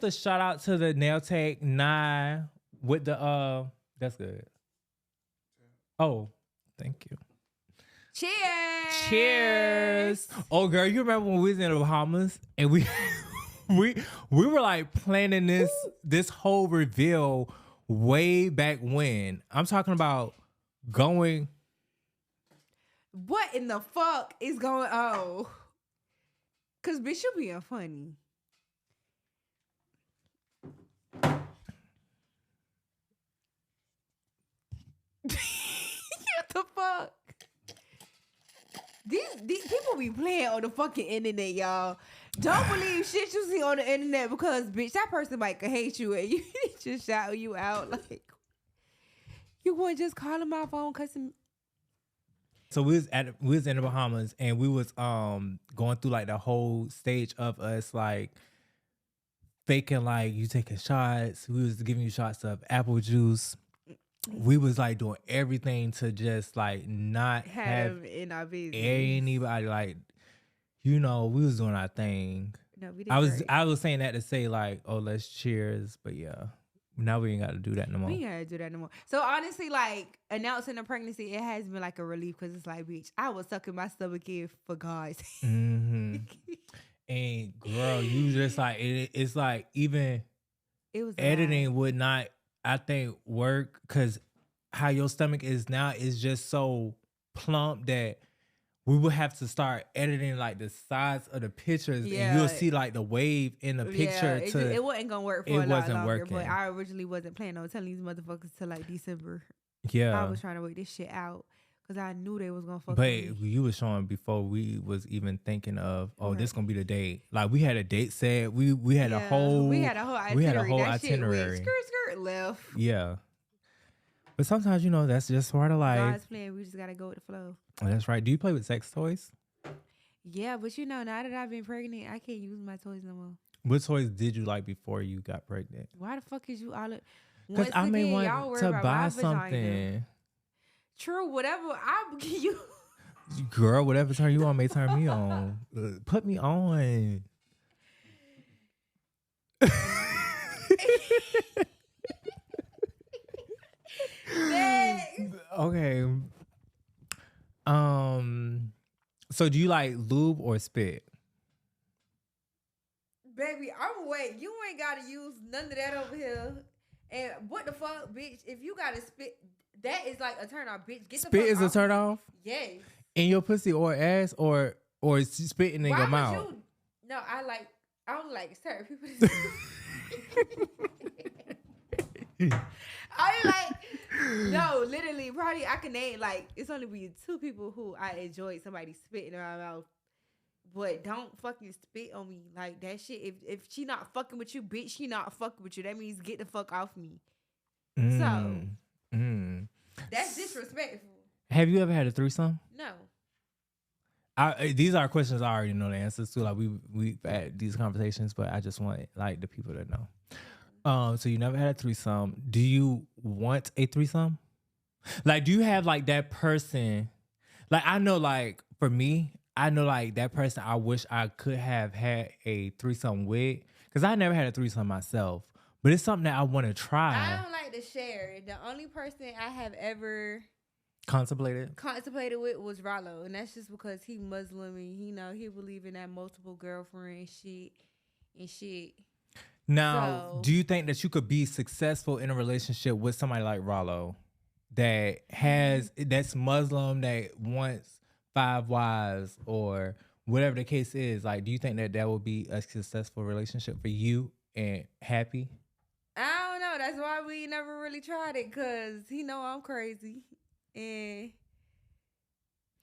to shout out to the nail tech 9 with the that's good. Oh, thank you. Cheers. Cheers. Oh girl, you remember when we was in the Bahamas and we we were like planning this whole reveal way back when. I'm talking about going. What in the fuck is going on? Cause bitch, you being funny. What the fuck? These people be playing on the fucking internet, y'all. Don't believe shit you see on the internet because bitch, that person might hate you and you just shout you out like you wouldn't just call him my phone cussing. So we was in the Bahamas and we was going through like the whole stage of us like faking like you taking shots. We was giving you shots of apple juice. We was like doing everything to just like not have in our business. anybody like, we was doing our thing. No, we did I was saying that to say like, oh, let's cheers, but yeah, now we ain't got to do that no more. We ain't got to do that no more. So honestly, like announcing a pregnancy, it has been like a relief because it's like, bitch, I was sucking my stomach in for God's sake. Mm-hmm. And girl, you just like it's like even It was editing would not, I think, work because how your stomach is now is just so plump that we would have to start editing like the sides of the pictures, and you'll see like the wave in the picture. It wasn't gonna work for a lot longer. But I originally wasn't planning on telling these motherfuckers till like December. Yeah, I was trying to work this shit out because I knew they was gonna fuck. But with me. You was showing before we was even thinking of, this gonna be the date. Like we had a date set. We had a whole itinerary. Skirt left. Yeah. But sometimes, that's just part of life. God's plan. We just gotta go with the flow. Oh, that's right. Do you play with sex toys? Yeah, but now that I've been pregnant, I can't use my toys no more. What toys did you like before you got pregnant? Why the fuck is you all? Because I may want to buy something. True, whatever. I'll give you. Girl, whatever turn you on may turn me on. Put me on. Okay. So do you like lube or spit? Baby, I'm wait. You ain't gotta use none of that over here. And what the fuck, bitch? If you gotta spit, that is like a turn off, bitch. Get the Spit fuck is a off turn me. off Yes. in your pussy or ass or spitting in your Why would mouth. you? No, I don't like certain people. To I like no, literally, probably I can name like it's only be two people who I enjoyed somebody spitting in my mouth. But don't fucking spit on me like that shit. If she not fucking with you, bitch, she not fucking with you. That means get the fuck off me. So Mm. Mm. that's disrespectful. Have you ever had a threesome? No. These are questions I already know the answers to. Like we've had these conversations, but I just want like the people to know. So you never had a threesome. Do you want a threesome? Like, do you have like that person? Like, I know, like for me, I know like that person. I wish I could have had a threesome with, because I never had a threesome myself. But it's something that I want to I try. don't like to share. The only person I have ever Contemplated. contemplated with was Rollo, and that's just because he Muslim and he believe in that multiple girlfriend shit and shit. Now, So do you think that you could be successful in a relationship with somebody like Rollo that's Muslim, that wants 5 wives or whatever the case is? Like, do you think that that would be a successful relationship for you and happy? I don't know. That's why we never really tried it, cause he know I'm crazy, and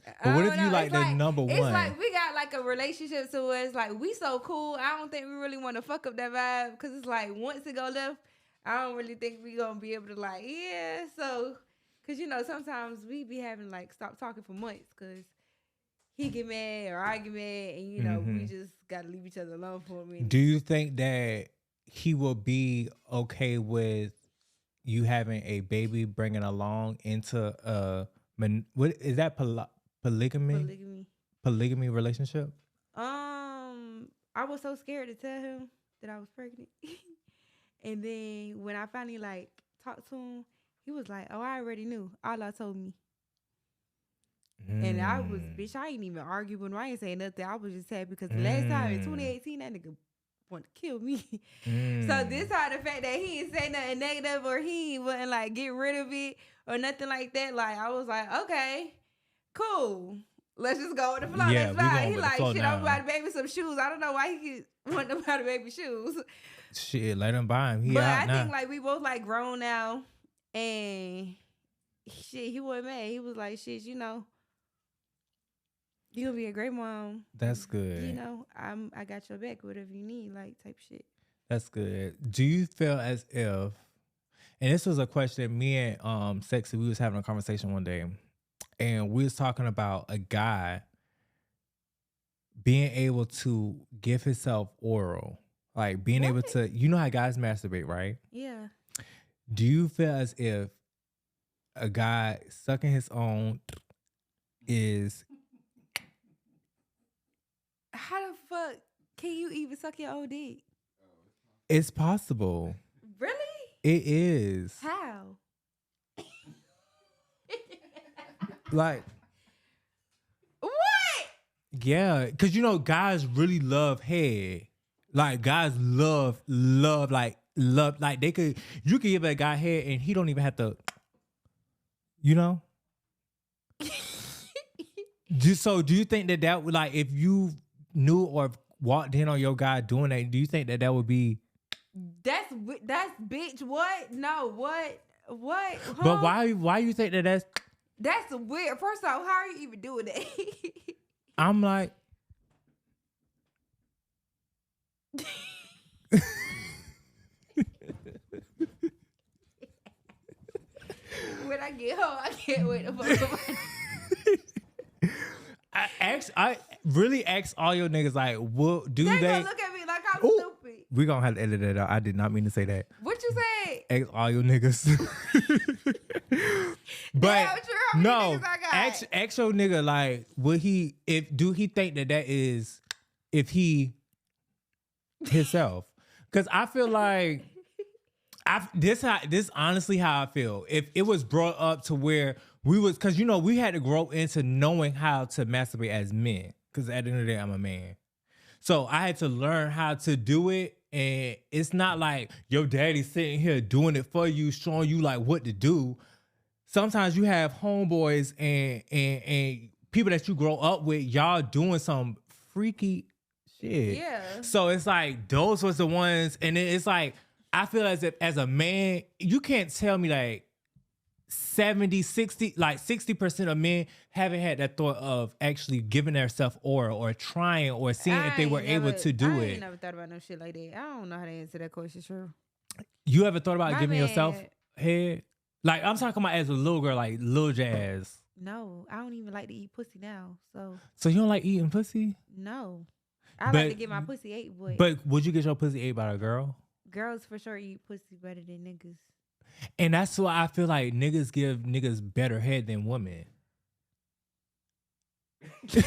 But I what don't if you know. like the number It's one? like we got like a relationship, so it's like we so cool. I don't think we really want to fuck up that vibe, cause it's like once it go left, I don't really think we gonna be able to like yeah. So, cause sometimes we be having like stop talking for months, cause he get mad or I get mad, and we Hmm. just gotta leave each other alone for a minute. Do you think that he will be okay with you having a baby bringing along into what is that, polygamy? Polygamy. Polygamy relationship? I was so scared to tell him that I was pregnant. And then when I finally like talked to him, he was like, "Oh, I already knew. Allah told me." And I was, bitch, I ain't even arguing. I ain't saying nothing. I was just happy because the last time in 2018, that nigga wanted to kill me. So this how the fact that he didn't say nothing negative or he wouldn't like get rid of it or nothing like that. Like I was like, okay, cool. Let's just go with the flow. Yeah, That's we fine. going He with the like, flow shit, I'm now. about to baby some shoes. I don't know why he want to buy the baby shoes. Shit, let him buy him. He But out I now. think like we both like grown now, and shit, he wasn't mad. He was like, shit, you gonna be a great mom. That's good. I got your back, whatever you need, like type shit. That's good. Do you feel as if, and this was a question me and Sexy, we was having a conversation one day, and we was talking about a guy being able to give himself oral, like being able What? to, how guys masturbate, right? Yeah. Do you feel as if a guy sucking his own is, How the fuck can you even suck your own dick? it's possible? Really? It is. How? Like, What? yeah, because guys really love head. Like, guys love, like you could give a guy head and he don't even have to, So do you think that would, like, if you knew or walked in on your guy doing that, do you think that would be? That's bitch. What? No. What? What? Huh? But why you think that's? That's weird. First off, how are you even doing that? I'm like, when I get home, I can't wait to fuck I really ask all your niggas, like, what do they they? gonna look at me like I'm Ooh. stupid. We gonna have to edit that out. I did not mean to say that. What you say? Ask all your niggas. But Damn, true, how many no, niggas I got? ask your nigga, like, do he think that is if he himself? Because I feel like this honestly how I feel. If it was brought up to where we was, because we had to grow into knowing how to masturbate as men. Because at the end of the day, I'm a man. So I had to learn how to do it. And it's not like your daddy sitting here doing it for you, showing you like what to do. Sometimes you have homeboys and people that you grow up with, y'all doing some freaky shit. Yeah. So it's like those was the ones, and then it's like I feel as if as a man, you can't tell me like 70, 60, like 60% of men haven't had that thought of actually giving themselves oral or trying or seeing if they were able to do I it. ain't never thought about no shit like that. I don't know how to answer that question, true. You ever thought about My giving man- yourself head? Like I'm talking about as a little girl, like Lil Jazz. No, I don't even like to eat pussy now. So you don't like eating pussy? No. I like to get my pussy ate, But would you get your pussy ate by a girl? girls for sure eat pussy better than niggas. And that's why I feel like niggas give niggas better head than women. Let's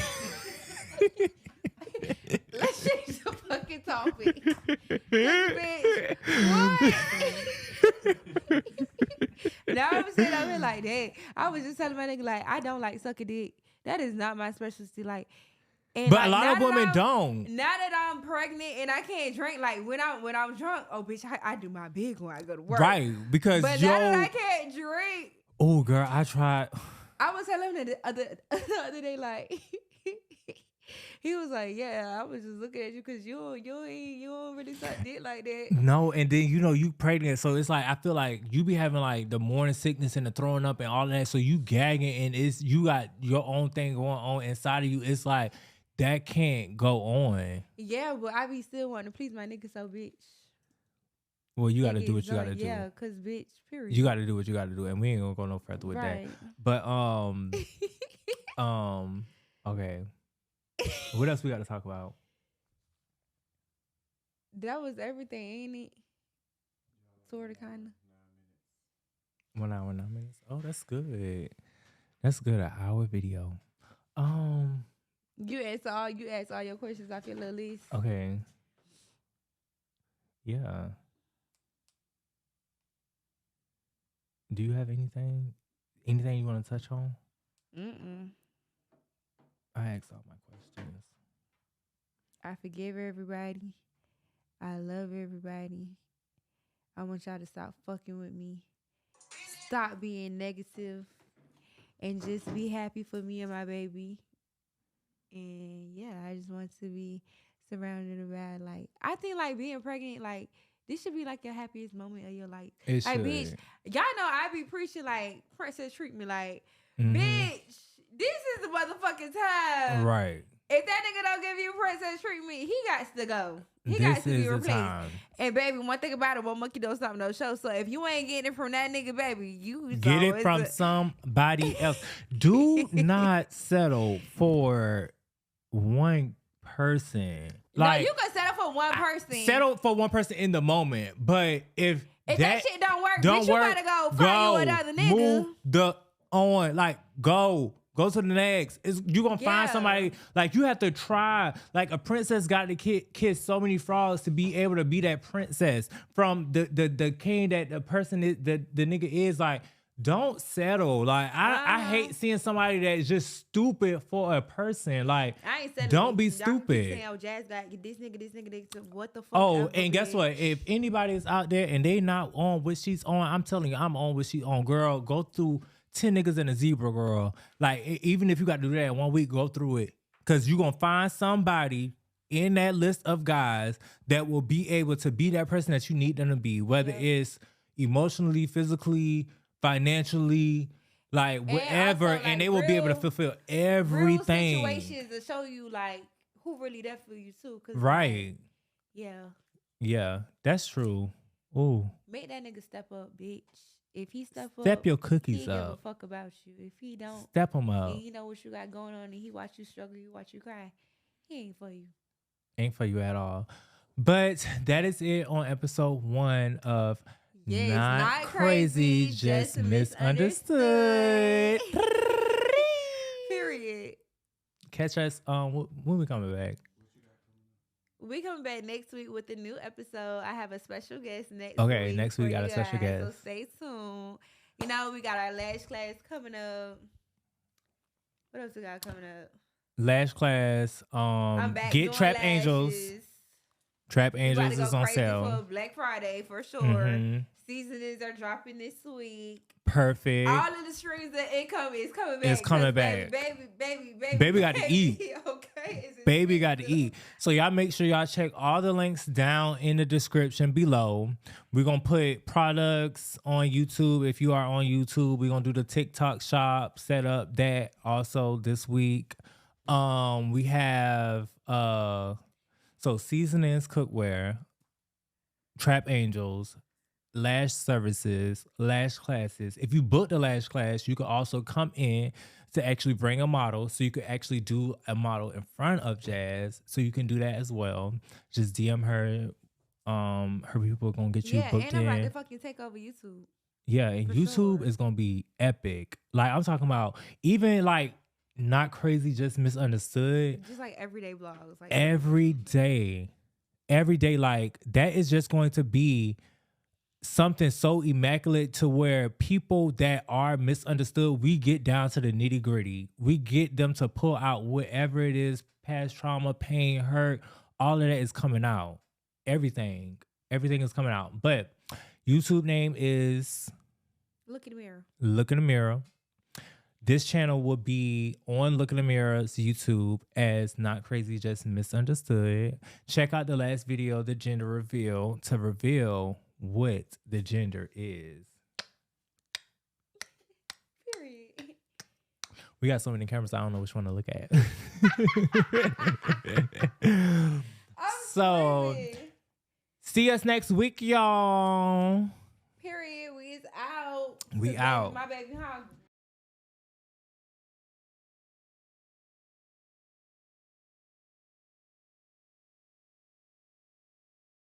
change the fucking topic. This bitch. What? Now I'm saying I mean like that. I was just telling my nigga like I don't like sucking dick. That is not my specialty. Like, and But like, a lot of women don't. Now that I'm pregnant and I can't drink, like when I'm drunk, oh bitch, I do my big when I go to work. Right, because but now that I can't drink. Oh girl, I tried. I was telling him the other day, like he was like, "Yeah, I was just looking at you because you don't really suck dick like that." No, and then you pregnant, so it's like I feel like you be having like the morning sickness and the throwing up and all of that, so you gagging and you got your own thing going on inside of you. It's like that can't go on. Yeah, but I be still wanting to please my nigga, so bitch. Well, you got to do what you got to do. Yeah, cause bitch, period. You got to do what you got to do, and we ain't gonna go no further with that. But okay. What else we got to talk about? That was everything, ain't it? Sort of, kind of. 1 hour, 9 minutes. Oh, that's good. That's good. An hour video. You asked all your questions off your little list. Okay. Yeah. Do you have anything you want to touch on? I asked all my questions. I forgive everybody. I love everybody. I want y'all to stop fucking with me. Stop being negative. And just be happy for me and my baby. And yeah, I just want to be surrounded by like I think like being pregnant, like this should be like your happiest moment of your life. It like should. Bitch, y'all know I be preaching like princess treat me like bitch, this is the motherfucking time. Right. If that nigga don't give you princess treat me, he got to go. He this got to be replaced. Time. And baby, one thing about it, one monkey don't stop no show. So if you ain't getting it from that nigga, baby, you get it from somebody else. Do not settle for one person. Like, no, you can settle for one person. Settle for one person in the moment. But if that shit don't work, bitch, you gotta go find you another nigga. Move go to the next. You gonna find somebody. Like, you have to try. Like, a princess got to kiss so many frogs to be able to be that princess from the king that the person is, the nigga is. Like, don't settle. Like, I hate seeing somebody that's just stupid for a person. Like, I ain't settling. Don't be stupid. Saying, oh, Jazz got this nigga, what the fuck? Oh, and guess what? If anybody is out there and they not on what she's on, I'm telling you, I'm on what she's on. Girl, go through 10 niggas and a zebra, girl. Like, even if you got to do that in 1 week, go through it. Because you're going to find somebody in that list of guys that will be able to be that person that you need them to be, whether it's emotionally, physically, financially, like whatever, also, like, and they will be able to fulfill everything. Real situations to show you like who really there for you too. Right. Like, yeah, that's true. Ooh. Make that nigga step up, bitch. If he step your cookies he up. He give a fuck about you. If he don't, step him up. And you know what you got going on, and he watch you struggle, you watch you cry. He ain't for you. Ain't for you at all. But that is it on episode 1 of Not Crazy, Just Misunderstood. Period. Catch us when we coming back. We coming back next week with a new episode. I have a special guest next week. Okay, next week we got a special guest. So stay tuned. You know, we got our lash class coming up. What else we got coming up? Lash class. I'm back Get doing Trap Angels. lashes. Trap We about to Angels go is on crazy sale. for Black Friday for sure. Mm-hmm. Seasonings are dropping this week. Perfect. All of the streams of income is coming back. It's coming back. Baby got to eat. Okay. Baby got to eat. So y'all make sure y'all check all the links down in the description below. We're going to put products on YouTube. If you are on YouTube, we're going to do the TikTok shop, set up that also this week. We have so seasonings, cookware, Trap Angels, lash services, lash classes. If you book the lash class, you can also come in to actually bring a model. So you could actually do a model in front of Jazz. So you can do that as well. Just DM her. Her people are gonna get you booked and I'm about in. to fucking take over YouTube. Yeah, and For YouTube sure. is gonna be epic. Like I'm talking about even like not crazy, just misunderstood. Just like everyday vlogs. Like Every day. Like that is just going to be something so immaculate to where people that are misunderstood, we get down to the nitty gritty. We get them to pull out whatever it is, past trauma, pain, hurt, all of that is coming out. Everything is coming out. But YouTube name is Look in the mirror. Look in the Mirror. This channel will be on Look in the Mirror's YouTube as Not Crazy, Just Misunderstood. Check out the last video, the gender reveal, to reveal what the gender is. Period. We got so many cameras, I don't know which one to look at. So, screaming. see us next week, y'all. Period. We is out. We out. My baby hungry.